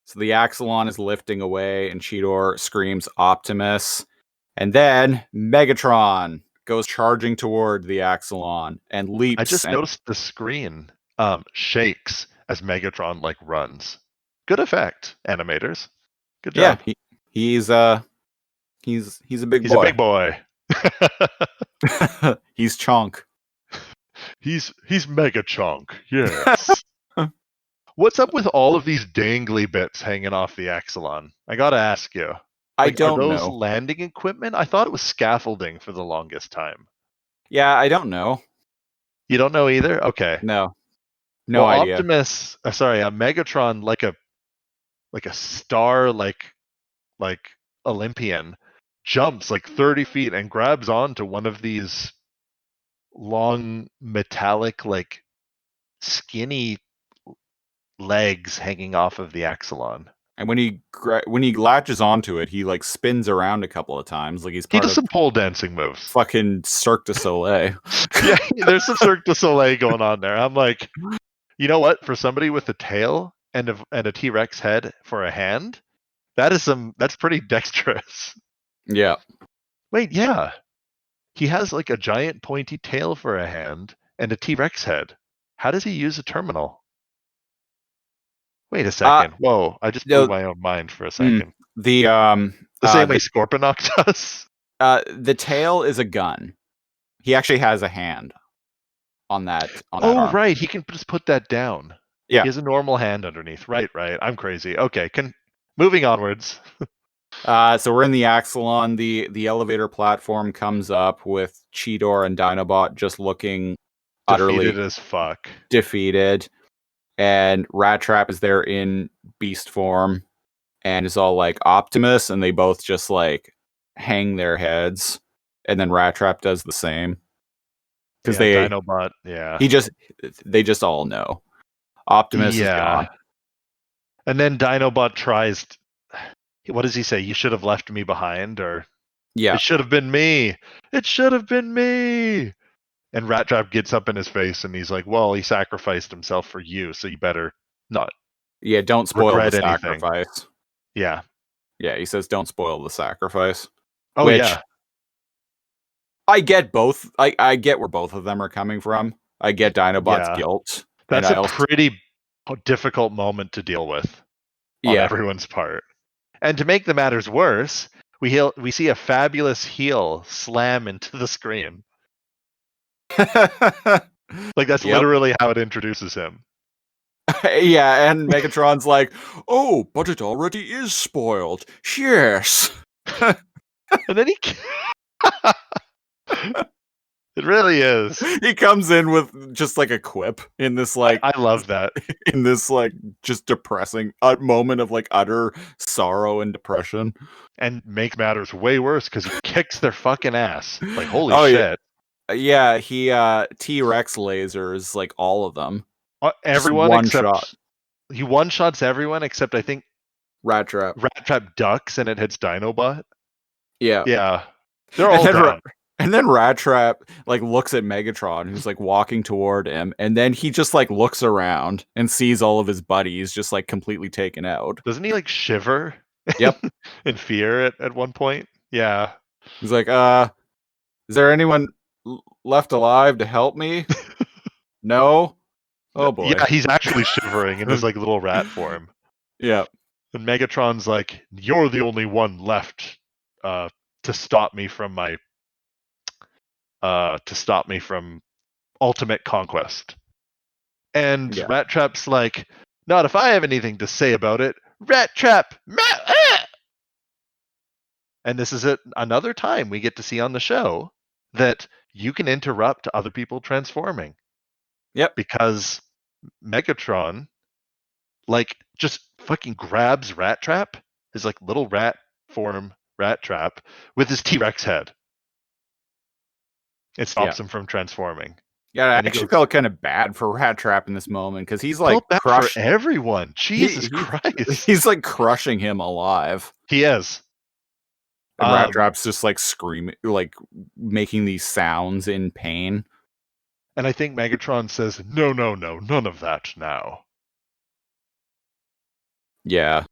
So the Axelon is lifting away, and Cheetor screams Optimus. And then Megatron goes charging toward the Axelon and I leaps. just noticed the screen shakes as Megatron like runs. Good effect, animators. Good Yeah, job. he's a big He's a boy. big boy. He's chunk. He's Mega Chunk. Yes. What's up with all of these dangly bits hanging off the Axelon? I gotta ask you. I Like, are don't those know. landing equipment? I thought it was scaffolding for the longest time. Yeah, I don't know. You don't know either? Okay. No Well, idea. Optimus, Megatron, like a star, like Olympian, jumps like 30 feet and grabs onto one of these long metallic, like skinny legs hanging off of the Axelon. And when he latches onto it, he like spins around a couple of times, like he's He part does of some pole dancing moves. fucking Cirque du Soleil. Yeah, there's some Cirque du Soleil going on there. I'm like, you know what? For somebody with a tail and a T-Rex head for a hand, that's pretty dexterous. Yeah. Wait, yeah. He has like a giant pointy tail for a hand and a T-Rex head. How does he use a terminal? Wait a second. Whoa, I just blew my own mind for a second. The same way Scorponok does? The tail is a gun. He actually has a hand on that arm. Right. He can just put that down. Yeah. He has a normal hand underneath. Right. I'm crazy. Okay, moving onwards. So we're in the Axelon. The elevator platform comes up with Cheetor and Dinobot just looking utterly Defeated as fuck. defeated. And Rat Trap is there in beast form and is all like Optimus, and they both just like hang their heads. And then Rat Trap does the same. Because Dinobot, yeah. They just all know. Optimus is gone. And then Dinobot tries what does he say? You should have left me behind, or it should have been me. It should have been me. And Rat Trap gets up in his face and he's like, well, he sacrificed himself for you, so you better not. Yeah, don't spoil the anything. sacrifice. Yeah. Yeah, he says don't spoil the sacrifice. Oh, which, yeah. I get both. I get where both of them are coming from. I get Dinobot's guilt. That's a pretty difficult moment to deal with on everyone's part. And to make the matters worse, we see a fabulous heel slam into the screen. Like that's literally how it introduces him. Yeah, and Megatron's like, oh, but it already is spoiled. Yes. And then it really is. He comes in with just like a quip in this like I love that. In this like just depressing moment of like utter sorrow and depression. And makes matters way worse because he kicks their fucking ass. Like holy shit. Yeah, he T-Rex lasers like all of them. Everyone except shot. He one-shots everyone except I think Rat Trap. Rat Trap ducks and it hits Dinobot. Yeah. Yeah. They're all down. And then Rat Trap like looks at Megatron, who's like walking toward him, and then he just like looks around and sees all of his buddies just like completely taken out. Doesn't he like shiver? Yep. In fear at one point? Yeah. He's like, is there anyone left alive to help me? No? Oh boy. Yeah, he's actually shivering in his like little rat form. Yeah. And Megatron's like, you're the only one left to stop me from my ultimate conquest. And Rat Trap's like, not if I have anything to say about it. Rat Trap! And this is another time we get to see on the show that you can interrupt other people transforming. Yep. Because Megatron, like, just fucking grabs Rat Trap, his like little rat form Rat Trap, with his T-Rex head. It stops him from transforming. Yeah, I actually felt kind of bad for Rat Trap in this moment because he's like for everyone. Jesus Christ. He's like crushing him alive. He is. And Rat Trap's just like screaming, like making these sounds in pain. And I think Megatron says, no, none of that now. Yeah.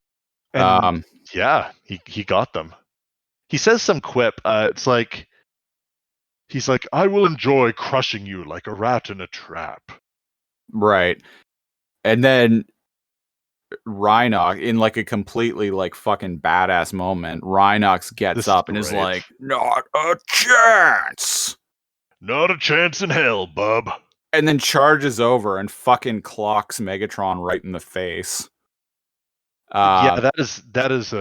And yeah, he got them. He says some quip. It's like, he's like, I will enjoy crushing you like a rat in a trap. Right. And then Rhinox, in like a completely like fucking badass moment, Rhinox gets This up is and is great. like, not a chance. Not a chance in hell, bub. And then charges over and fucking clocks Megatron right in the face. Yeah, that is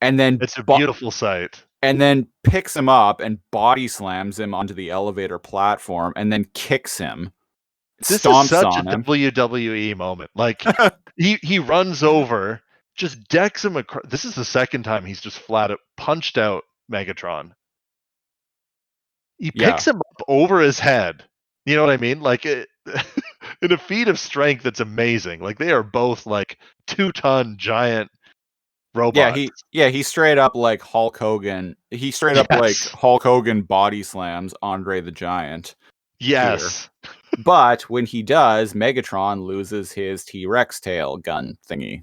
And then it's a beautiful sight. And then picks him up and body slams him onto the elevator platform and then kicks him. This is Stomps such a on him. WWE moment. Like he runs over, just decks him across. This is the second time he's just flat out punched out Megatron. He picks him up over his head. You know what I mean? Like in a feat of strength that's amazing. Like they are both like 2-ton giant robots. He straight up like Hulk Hogan. He straight up like Hulk Hogan body slams Andre the Giant. Yes. Here. But when he does, Megatron loses his T-Rex tail gun thingy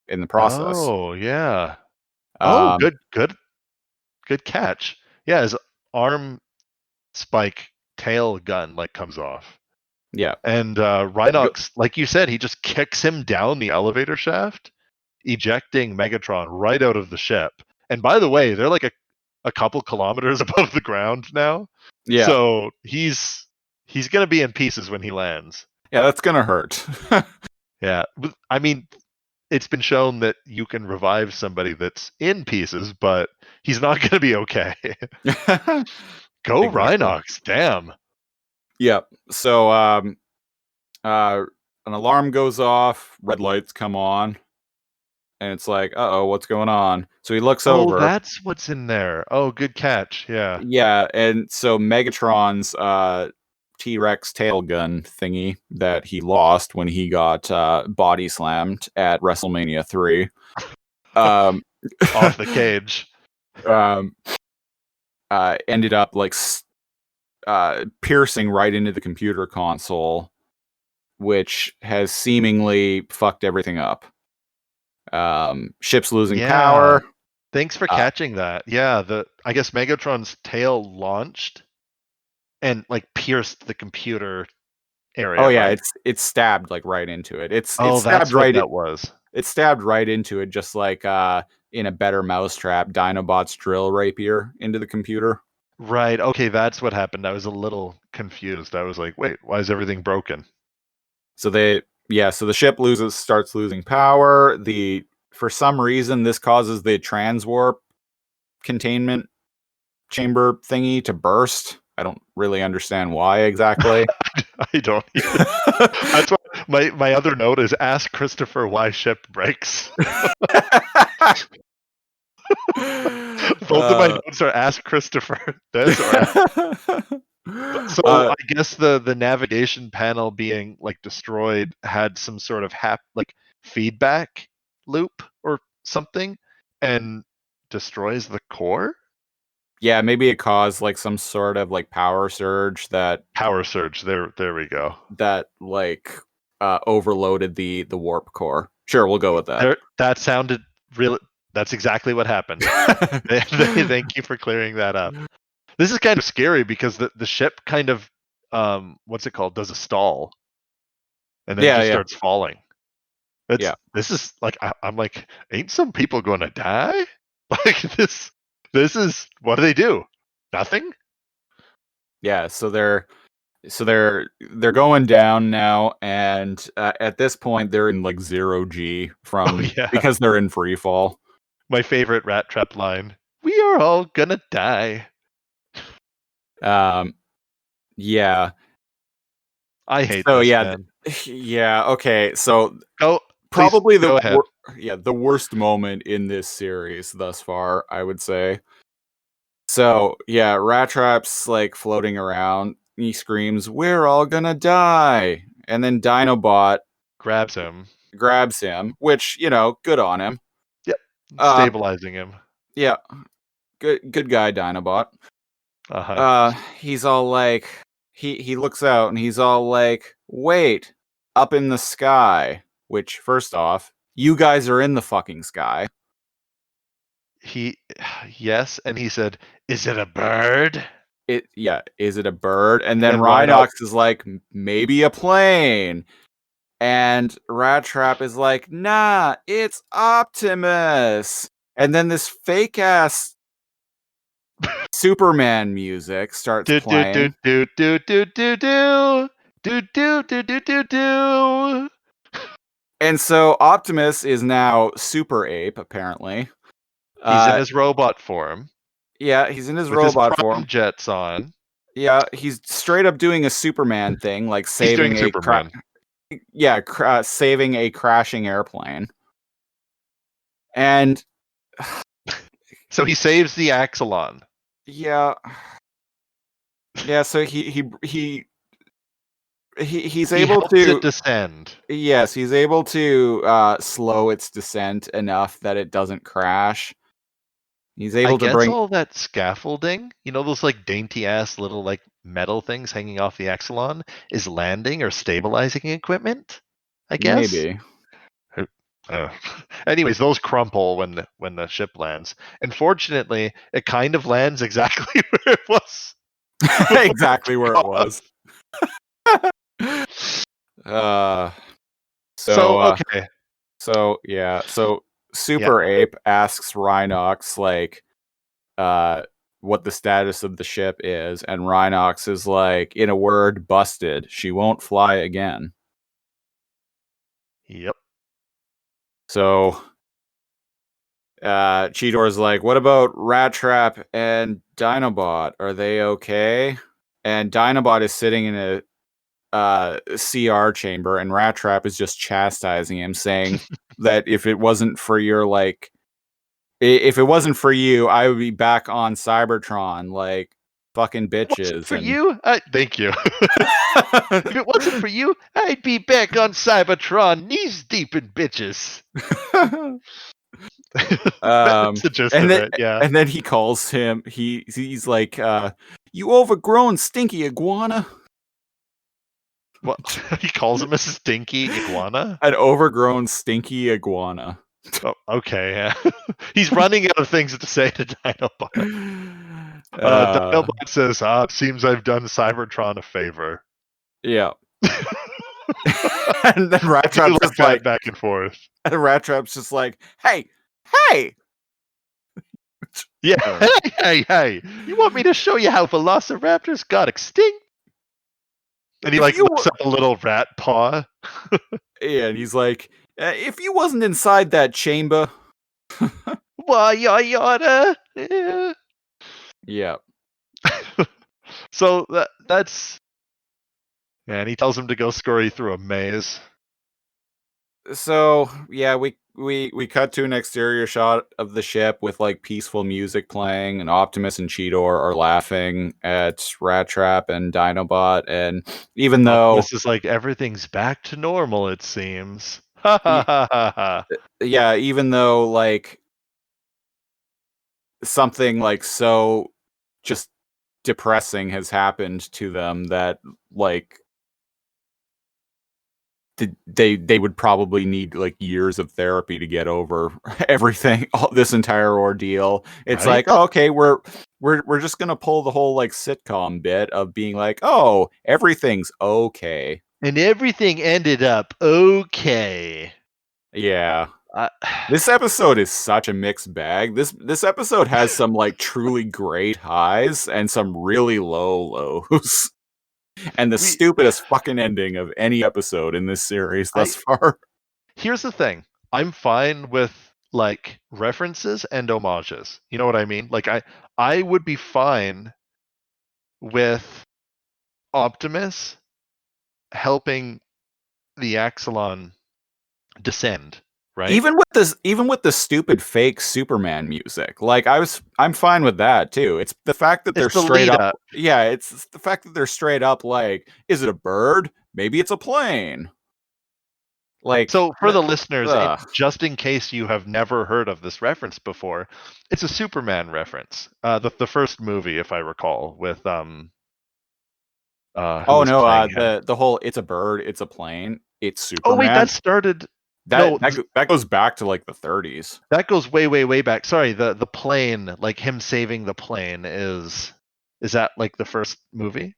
in the process. Oh, yeah. Good catch. Yeah, his arm spike tail gun like comes off. Yeah. And Rhinox, like you said, he just kicks him down the elevator shaft, ejecting Megatron right out of the ship. And by the way, they're like a couple kilometers above the ground now. Yeah. So he's gonna be in pieces when he lands. Yeah, that's gonna hurt. Yeah. I mean, it's been shown that you can revive somebody that's in pieces, but he's not gonna be okay. Go exactly. Rhinox, damn. Yep. So an alarm goes off, red lights come on, and it's like, uh-oh, what's going on? So he looks over. Oh, that's what's in there. Oh, good catch. Yeah. Yeah, and so Megatron's T-Rex tail gun thingy that he lost when he got body slammed at WrestleMania 3. Off the cage. Ended up like piercing right into the computer console, which has seemingly fucked everything up. Ship's losing power. Thanks for catching that. Yeah, I guess Megatron's tail launched and like pierced the computer area. Oh yeah, right? it's stabbed like right into it. It's that's stabbed what right. That was. It's stabbed right into it, just like in a better mousetrap, Dinobot's drill rapier into the computer. Right. Okay, that's what happened. I was a little confused. I was like, wait, why is everything broken? So the ship starts losing power. For some reason, this causes the transwarp containment chamber thingy to burst. I don't really understand why exactly. I don't either. That's why my other note is ask Christopher why ship breaks. Both of my notes are ask Christopher this or So I guess the navigation panel being like destroyed had some sort of feedback loop or something and destroys the core? Yeah, maybe it caused like some sort of like power surge. There we go. That like overloaded the warp core. Sure, we'll go with that. That sounded real. That's exactly what happened. Thank you for clearing that up. This is kind of scary because the ship kind of what's it called? Does a stall. And then just starts falling. This is like I'm like, ain't some people gonna die? Like this is what do they do? Nothing? Yeah, so they're going down now, and at this point they're in like 0G because they're in free fall. My favorite rat trap line. We are all gonna die. Yeah. I hate this, man. Yeah, okay. So probably the worst moment in this series thus far, I would say. So, yeah, Rat Trap's like floating around. He screams, "We're all gonna die." And then Dinobot grabs him, which, good on him. Yep. Stabilizing him. Yeah. Good guy, Dinobot. Uh-huh. He's all like, he looks out and he's all like, "Wait, up in the sky." Which, first off, you guys are in the fucking sky. Yes, and he said, "Is it a bird?" Is it a bird? And And then then Rhinox, Rhinox is like, maybe a plane. And Rat Trap is like, nah, it's Optimus. And then this fake ass Superman music starts do do do playing. do do do do do do do do do do do. And so Optimus is now Super Ape, apparently. He's in Uh, his robot form yeah, he's in his with his robot prime form. jets on. Yeah, he's straight up doing a Superman thing, like He's doing saving Superman. saving a crashing airplane. And So he saves the Axelon. yeah, so he's He able helps it to. descend. Yes, he's able to slow its descent enough that it doesn't crash. He's I able to guess bring. all that scaffolding, those like dainty ass little like metal things hanging off the Axelon, is landing or stabilizing equipment. I guess. Maybe. Uh, anyways, those crumple when the ship lands. And fortunately, it kind of lands exactly where it was. Exactly where it was. uh, So so okay, so Super Ape asks Rhinox like what the status of the ship is, and Rhinox is like, in a word, busted. She won't fly again. yep. So Cheetor's like, what about Rat Trap and Dinobot? Are they okay? And Dinobot is sitting in a CR chamber, and Rat Trap is just chastising him, saying that if it wasn't for if it wasn't for you, I would be back on Cybertron, like fucking bitches. For you, thank you. If it wasn't for you, I'd be back on Cybertron, knees deep in bitches. That's the gist of it. Yeah. and then he calls him. He's like, "You overgrown stinky iguana." What he calls him a stinky iguana? An overgrown stinky iguana. Oh, okay. Yeah. He's running out of things to say to Dinobot. Dinobot says, seems I've done Cybertron a favor. Yeah. And then Rat Trap's like just that like, back and forth. and Rat Trap's just like, hey. Yeah. Hey. You want me to show you how velociraptors got extinct? And he lifts up a little rat paw. Yeah, and he's like, if you wasn't inside that chamber. Why, yada. Yeah. So that's. And he tells him to go scurry through a maze. So yeah, we cut to an exterior shot of the ship with like peaceful music playing, and Optimus and Cheetor are laughing at Rat Trap and Dinobot, and even though Optimus is like, everything's back to normal, it seems. Ha ha ha ha ha. Yeah, even though like something like so just depressing has happened to them that like they would probably need like years of therapy to get over everything, this entire ordeal. It's Right? like, oh, okay, we're just gonna pull the whole like sitcom bit of being like, oh, everything's okay, and everything ended up okay. Yeah. This episode is such a mixed bag. This episode has some like truly great highs and some really low lows. And the stupidest fucking ending of any episode in this series thus far. Here's the thing. I'm fine with like references and homages. You know what I mean? Like I would be fine with Optimus helping the Axelon descend, right? Even with the stupid fake Superman music. Like I'm fine with that too. It's the fact that they're straight up. Yeah, it's the fact that they're straight up like, is it a bird? Maybe it's a plane. Like, so for the listeners, just in case you have never heard of this reference before, it's a Superman reference. The first movie, if I recall, with Who Oh was no, playing him? the whole "it's a bird, it's a plane, it's Oh wait, Superman." that started. That No, that goes back to like the 30s. that goes way, way, way back. Sorry, the plane, like him saving the plane, is that like the first movie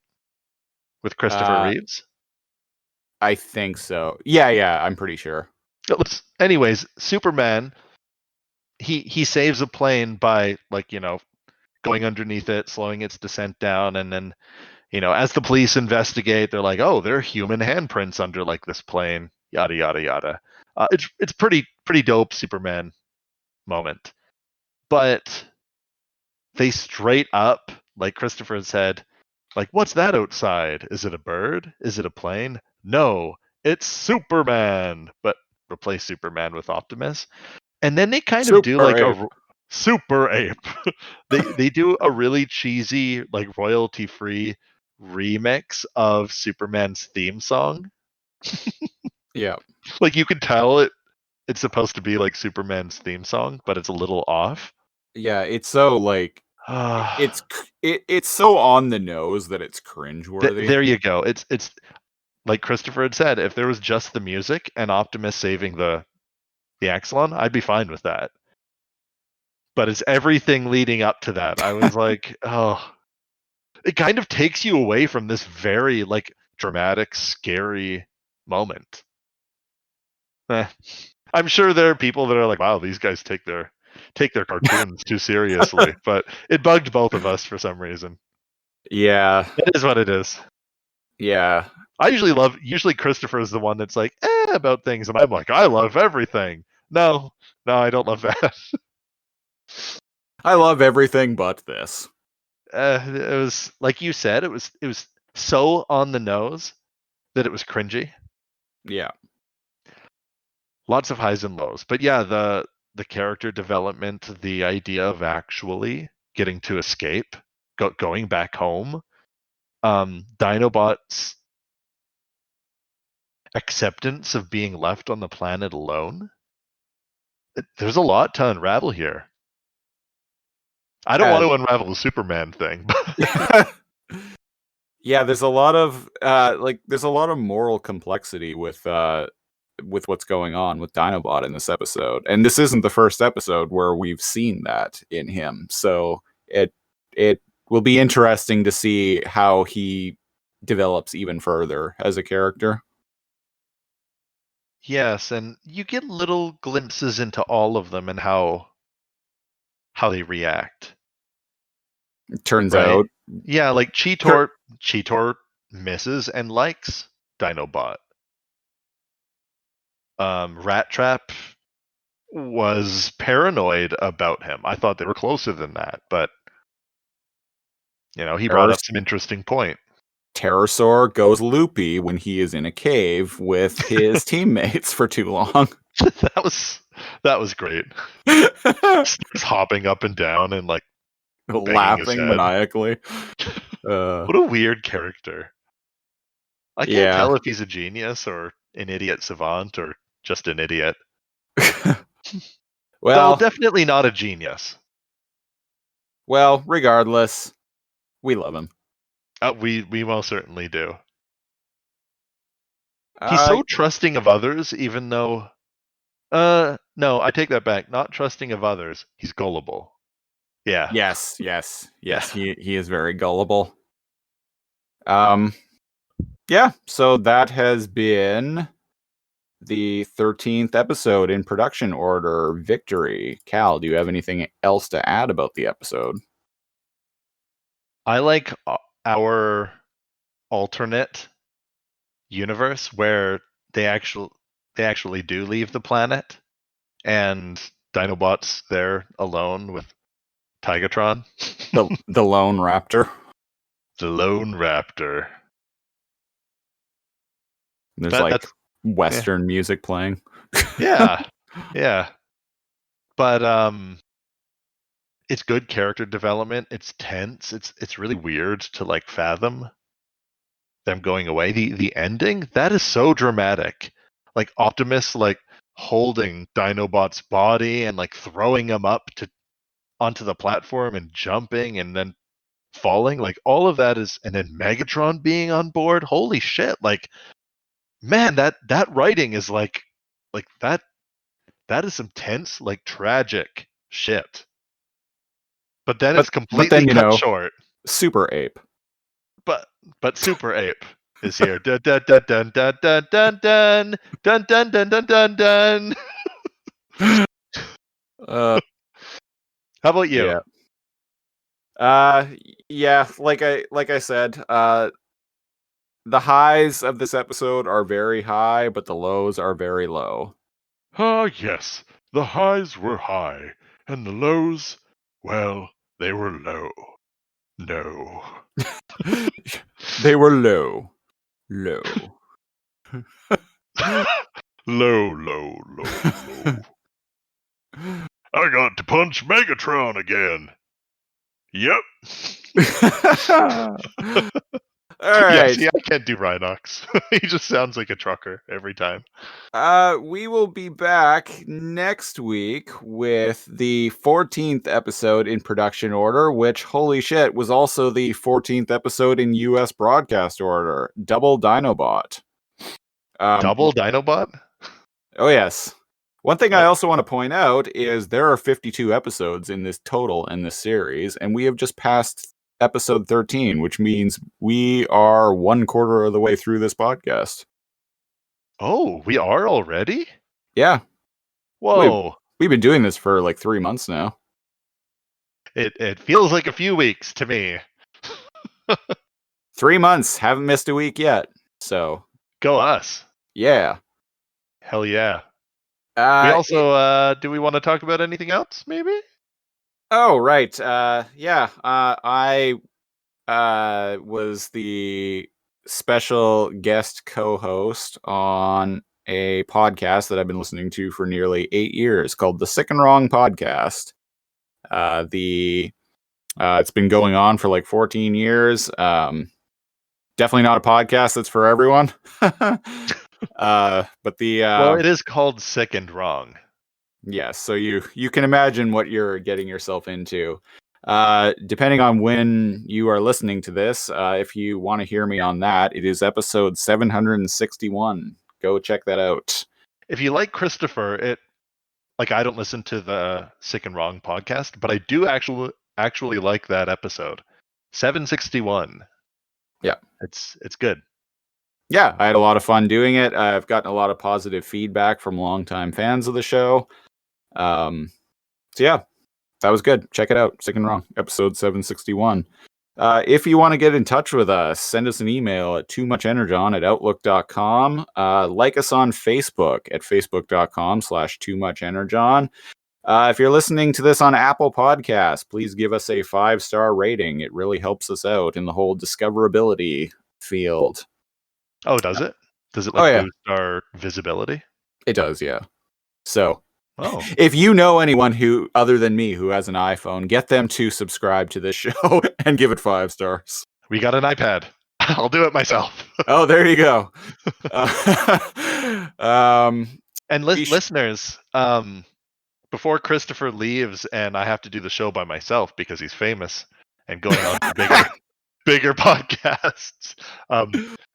with Christopher Uh, Reeves? I think so. Yeah, I'm pretty sure. Anyways, Superman, he saves a plane by like going underneath it, slowing its descent down, and then as the police investigate, they're like, oh, there are human handprints under like this plane, yada yada yada. It's pretty dope Superman moment, but they straight up, like Christopher said, like, what's that outside? Is it a bird? Is it a plane? No, it's Superman. But replace Superman with Optimus. And then they kind of do Super like Ape. Super Ape. they do a really cheesy, like royalty free remix of Superman's theme song. Yeah. Like you can tell it's supposed to be like Superman's theme song, but it's a little off. Yeah, it's so like it's so on the nose that it's cringeworthy. There you go. It's like Christopher had said, if there was just the music and Optimus saving the Axelon, I'd be fine with that. But it's everything leading up to that. I was like, oh, it kind of takes you away from this very like dramatic, scary moment. I'm sure there are people that are like, wow, these guys take their cartoons too seriously, but it bugged both of us for some reason. Yeah. It is what it is. Yeah. I usually Christopher is the one that's like, about things, and I'm like, I love everything. No, I don't love that. I love everything but this. It was like you said, it was so on the nose that it was cringy. Yeah. Lots of highs and lows, but yeah, the character development, the idea of actually getting to escape, going back home, Dinobot's acceptance of being left on the planet alone. There's a lot to unravel here. I don't want to unravel the Superman thing. Yeah, there's a lot of there's a lot of moral complexity with what's going on with Dinobot in this episode. And this isn't the first episode where we've seen that in him. So it will be interesting to see how he develops even further as a character. Yes, and you get little glimpses into all of them and how they react. It turns Right? out. Yeah, like Cheetor misses and likes Dinobot. Rat Trap was paranoid about him. I thought they were closer than that, but he brought up some interesting point. Pterosaur goes loopy when he is in a cave with his teammates for too long. that was great. Just hopping up and down and like Laughing maniacally. What a weird character. I can't Yeah. tell if he's a genius or an idiot savant or just an idiot. Well, definitely not a genius. Well, regardless, we love him. We most certainly do. He's so trusting of others, even though no, I take that back. Not trusting of others. He's gullible. Yeah. Yes. Yeah. He is very gullible. Yeah, so that has been the 13th episode in production order, Victory. Cal, do you have anything else to add about the episode? I like our alternate universe where they actually do leave the planet and Dinobot's there alone with Tigatron. The lone raptor. The lone raptor. There's that's Western music playing. Yeah. But it's good character development. It's tense. It's really weird to like fathom them going away. The ending, that is so dramatic. Like Optimus like holding Dinobot's body and like throwing him up onto the platform and jumping and then falling, like all of that is, and then Megatron being on board. Holy shit! Like, man, that writing is like that. That is some tense, like tragic shit. But then it's But completely then, cut short. Super Ape. But Super Ape is here. Dun dun dun dun dun dun dun dun dun dun dun dun dun dun. Uh, How about you? yeah. Yeah, like I said, the highs of this episode are very high, but the lows are very low. Ah, yes, the highs were high, and the lows, well, they were low. No. They were low. Low. Low, low, low, low. I got to punch Megatron again. Yep. All Yeah, right. see, I can't do Rhinox. He just sounds like a trucker every time. We will be back next week with the 14th episode in production order, which, holy shit, was also the 14th episode in US broadcast order. Double Dinobot. Double Dinobot? Oh, yes. One thing I What? also want to point out is there are 52 episodes in this total in this series, and we have just passed episode 13, which means we are 1/4 of the way through this podcast. Oh, we are already? Yeah. Whoa. We've been doing this for like 3 months now. It feels like a few weeks to me. 3 months, haven't missed a week yet. So, Go us. yeah. Hell yeah. We Uh, also, do we want to talk about anything else, maybe? oh, right. Yeah. I was the special guest co-host on a podcast that I've been listening to for nearly 8 years called the Sick and Wrong Podcast. It's been going on for like 14 years. Definitely not a podcast that's for everyone. But the Well, it is called Sick and Wrong. yes, so you can imagine what you're getting yourself into. Depending on when you are listening to this, if you want to hear me on that, it is episode 761. Go check that out. If you like Christopher, I don't listen to the Sick and Wrong podcast, but I do actually like that episode. 761. Yeah. It's good. Yeah, I had a lot of fun doing it. I've gotten a lot of positive feedback from longtime fans of the show. So yeah, that was good. Check it out. Sick and Wrong, episode 761. If you want to get in touch with us, send us an email at toomuchenergon@outlook.com. Like us on Facebook at facebook.com/toomuchenergon. If you're listening to this on Apple Podcasts, please give us a 5-star rating. It really helps us out in the whole discoverability field. Oh, does it? Does it yeah. boost our visibility? It does, yeah. So, Oh. if you know anyone who, other than me, who has an iPhone, get them to subscribe to this show and give it 5 stars. We got an iPad. I'll do it myself. Oh, there you go. And listeners, before Christopher leaves and I have to do the show by myself because he's famous and going on to bigger podcasts,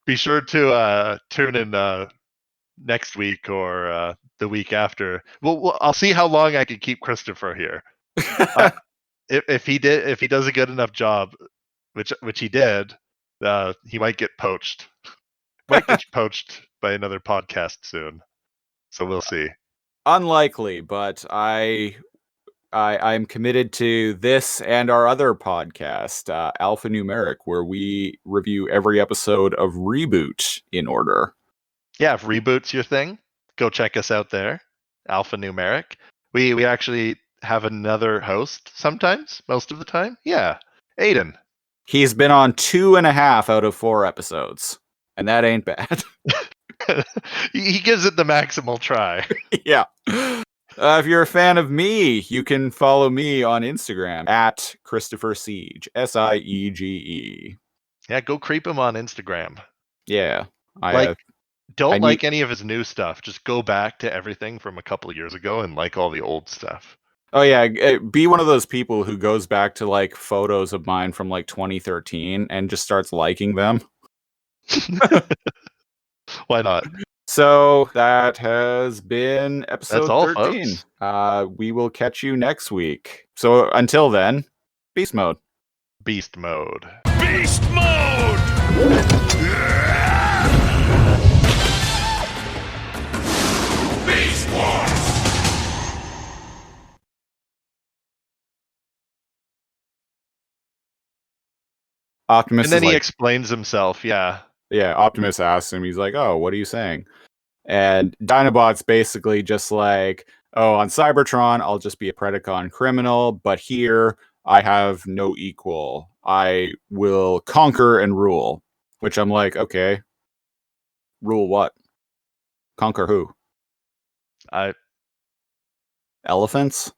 be sure to tune in next week or the week after. Well, I'll see how long I can keep Christopher here. If he does a good enough job, which he did, he might get poached. Might get poached by another podcast soon. So we'll see. Unlikely, but I'm committed to this and our other podcast, Alphanumeric, where we review every episode of Reboot in order. Yeah, if Reboot's your thing, go check us out there. Alphanumeric. We actually have another host sometimes, most of the time. Yeah, Aiden. He's been on 2.5 out of 4 episodes, and that ain't bad. He gives it the maximal try. Yeah. If you're a fan of me, you can follow me on Instagram at Christopher Siege, Siege. Yeah, go creep him on Instagram. Yeah. Don't like any of his new stuff. Just go back to everything from a couple of years ago and like all the old stuff. Oh yeah, be one of those people who goes back to like photos of mine from like 2013 and just starts liking them. Why not? So that has been That's episode all, 13. folks. We will catch you next week. So until then, beast mode. Beast mode. Beast mode! Beast Wars! Optimus And then is he like, explains himself. Yeah. yeah, Optimus asks him, he's like, oh, what are you saying? And Dinobot's basically just like, oh, on Cybertron, I'll just be a Predacon criminal, but here I have no equal. I will conquer and rule. Which I'm like, okay, rule what? Conquer who? I Elephants?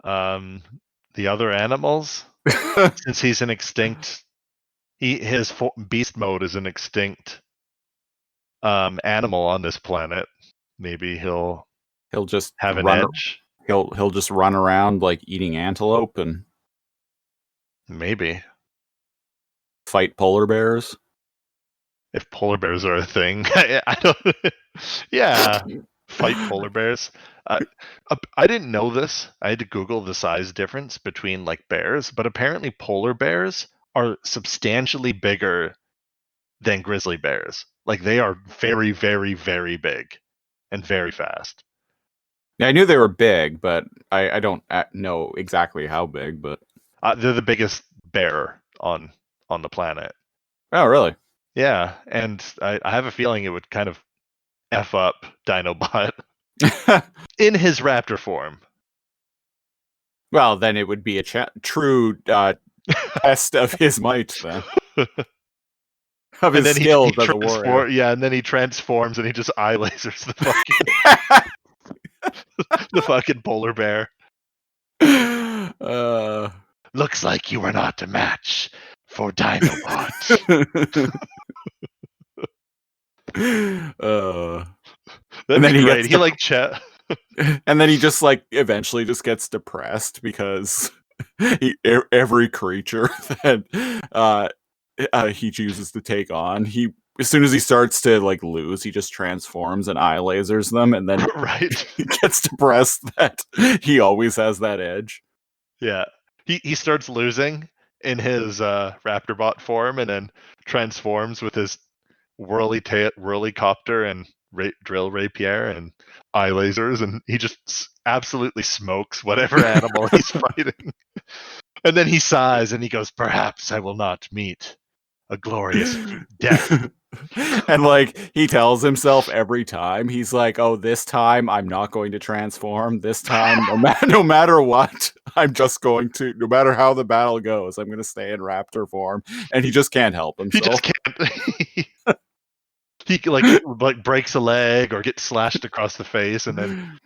The other animals, since he's an extinct, his beast mode is an extinct animal on this planet. Maybe he'll He'll just have an run. edge. He'll just run around like eating antelope and Maybe fight polar bears. if polar bears are a thing, I don't. Yeah, fight polar bears. I didn't know this. I had to Google the size difference between like bears, but apparently polar bears are substantially bigger than grizzly bears. Like they are very, very, very big and very fast. Yeah, I knew they were big, but I don't know exactly how big. But They're the biggest bear on the planet. oh, really? Yeah, and I have a feeling it would kind of f up Dinobot in his raptor form. Well, then it would be a true test of his might, then of his skills as a warrior. Yeah, and then he transforms and he just eye lasers the fucking polar bear. Looks like you were not a match for Dinobot. That'd be great. He like chat. And then he just like eventually just gets depressed because every creature that he chooses to take on, as soon as he starts to like lose, he just transforms and eye lasers them, and then Right. he gets depressed that he always has that edge. Yeah, he starts losing in his Raptorbot form, and then transforms with his whirly copter and drill rapier and eye lasers, and he just absolutely smokes whatever animal he's fighting. And then he sighs and he goes, "Perhaps I will not meet a glorious death." And like he tells himself every time, he's like, "Oh, this time I'm not going to transform. This time, no matter what, I'm just going to. No matter how the battle goes, I'm going to stay in raptor form." And he just can't help himself. He just can't. He like breaks a leg or gets slashed across the face, and then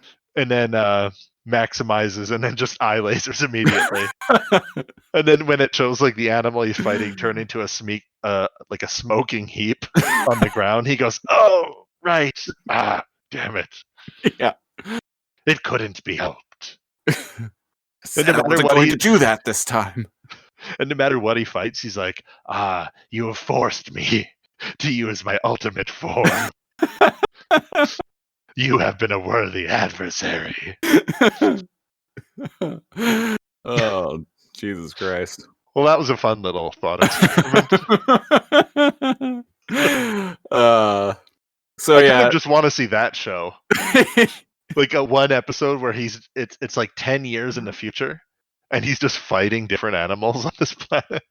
maximizes and then just eye lasers immediately. And then when it shows like the animal he's fighting turn into a like a smoking heap on the ground, he goes, "Oh, right. Damn it. Yeah. It couldn't be helped." And no matter what, going to do that this time. And no matter what he fights, he's like, "You have forced me to use my ultimate form. You have been a worthy adversary." Oh, Jesus Christ. Well, that was a fun little thought experiment. So I kind of just want to see that show. Like a one episode where it's like 10 years in the future and he's just fighting different animals on this planet.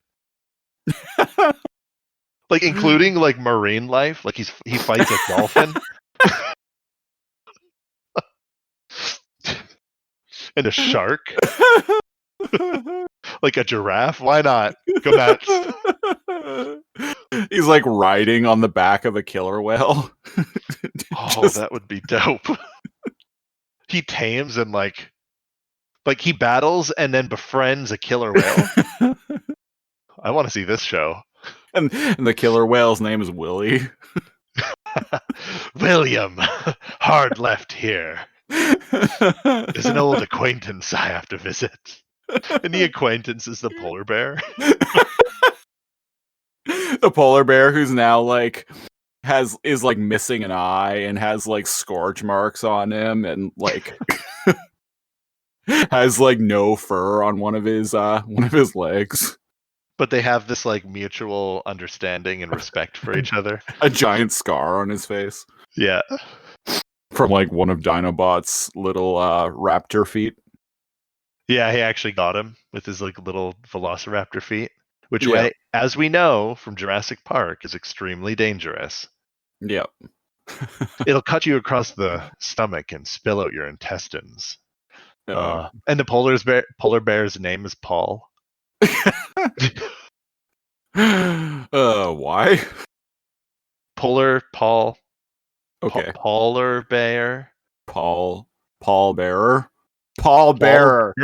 Like including like marine life, like he fights a dolphin. And a shark. Like a giraffe. Why not? Go nuts. He's like riding on the back of a killer whale. Oh, that would be dope. He tames and like he battles and then befriends a killer whale. I want to see this show. And the killer whale's name is Willie. William, hard left here. There's an old acquaintance I have to visit. And the acquaintance is the polar bear. The polar bear who's now like is like missing an eye and has like scorch marks on him and like has like no fur on one of his legs. But they have this like mutual understanding and respect for each other. A giant scar on his face Yeah. from like one of Dinobot's little raptor feet. Yeah, he actually got him with his like little velociraptor feet, which Yeah. way, as we know from Jurassic Park, is extremely dangerous. Yep. It'll cut you across the stomach and spill out your intestines. And the polar bear's name is Paul. Why? Paul. Okay. Polar bear. Paul Bearer. Paul Bearer.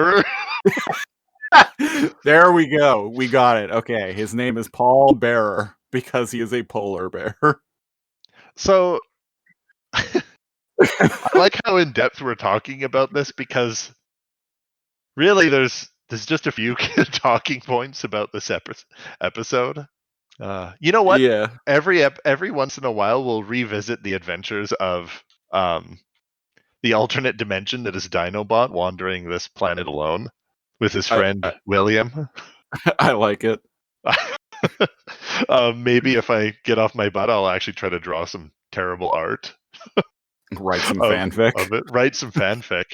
There we go. We got it. Okay. His name is Paul Bearer because he is a polar bear. So I like how in depth we're talking about this because really there's just a few talking points about this episode. You know what? Yeah. Every once in a while we'll revisit the adventures of the alternate dimension that is Dinobot wandering this planet alone with his friend William. I like it. Maybe if I get off my butt, I'll actually try to draw some terrible art. Write some fanfic of it. Write some fanfic.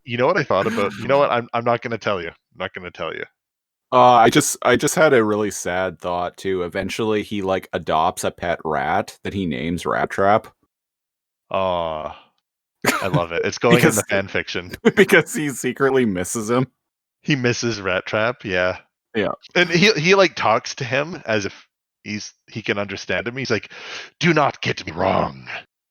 You know what I thought about? You know what? I'm not going to tell you. I'm not going to tell you. I just had a really sad thought too. Eventually, he like adopts a pet rat that he names Rat Trap. Oh, I love it. It's going in the fan fiction because he secretly misses him. He misses Rat Trap. Yeah. Yeah. And he like talks to him as if he can understand him. He's like, "Do not get me wrong.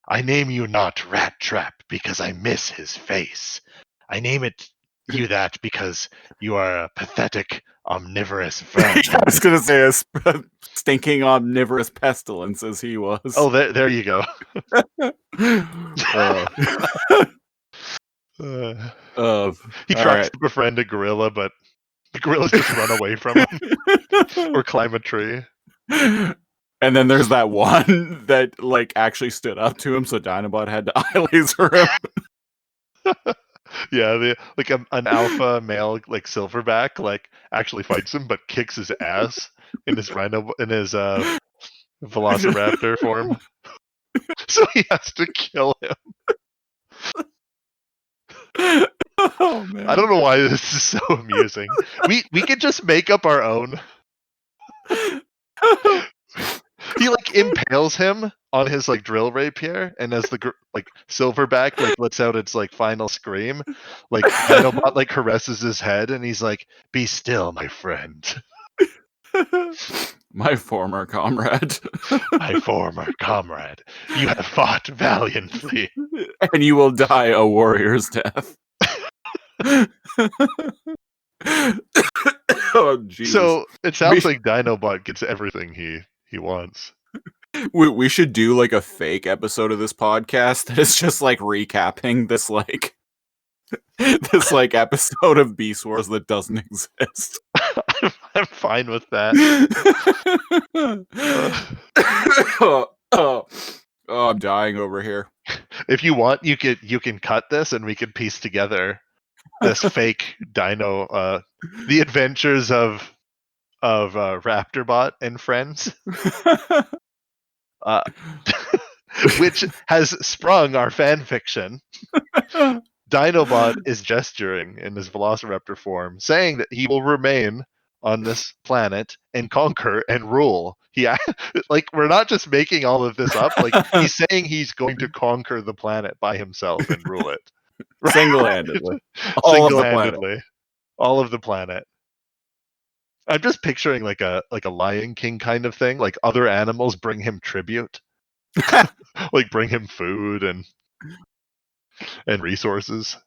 I name you not Rat Trap because I miss his face. I name it you that because you are a pathetic, omnivorous vermin." I was going to say a stinking omnivorous pestilence as he was. Oh, there you go. He tries to befriend a gorilla, but the gorillas just run away from him or climb a tree. And then there's that one that like actually stood up to him, so Dinobot had to eye laser him. Yeah, like an alpha male like silverback like actually fights him, but kicks his ass in his velociraptor form. So he has to kill him. Oh man! I don't know why this is so amusing. We could just make up our own. He like impales him on his like drill rapier, and as the like silverback like lets out its like final scream, like Dinobot like caresses his head, and he's like, "Be still, my friend." My former comrade. My former comrade. You have fought valiantly. And you will die a warrior's death. Oh, geez. So it sounds like Dinobot gets everything he wants. We should do like a fake episode of this podcast that is just like recapping this like episode of Beast Wars that doesn't exist. I'm fine with that. Oh, I'm dying over here. If you want, you can cut this and we could piece together this fake Dino, the adventures of Raptorbot and friends, which has sprung our fan fiction. Dinobot is gesturing in his velociraptor form, saying that he will remain on this planet and conquer and rule. Like, we're not just making all of this up. Like, he's saying he's going to conquer the planet by himself and rule it. Single-handedly. Single-handedly. All of the planet. I'm just picturing like a Lion King kind of thing. Like other animals bring him tribute. Like bring him food and resources.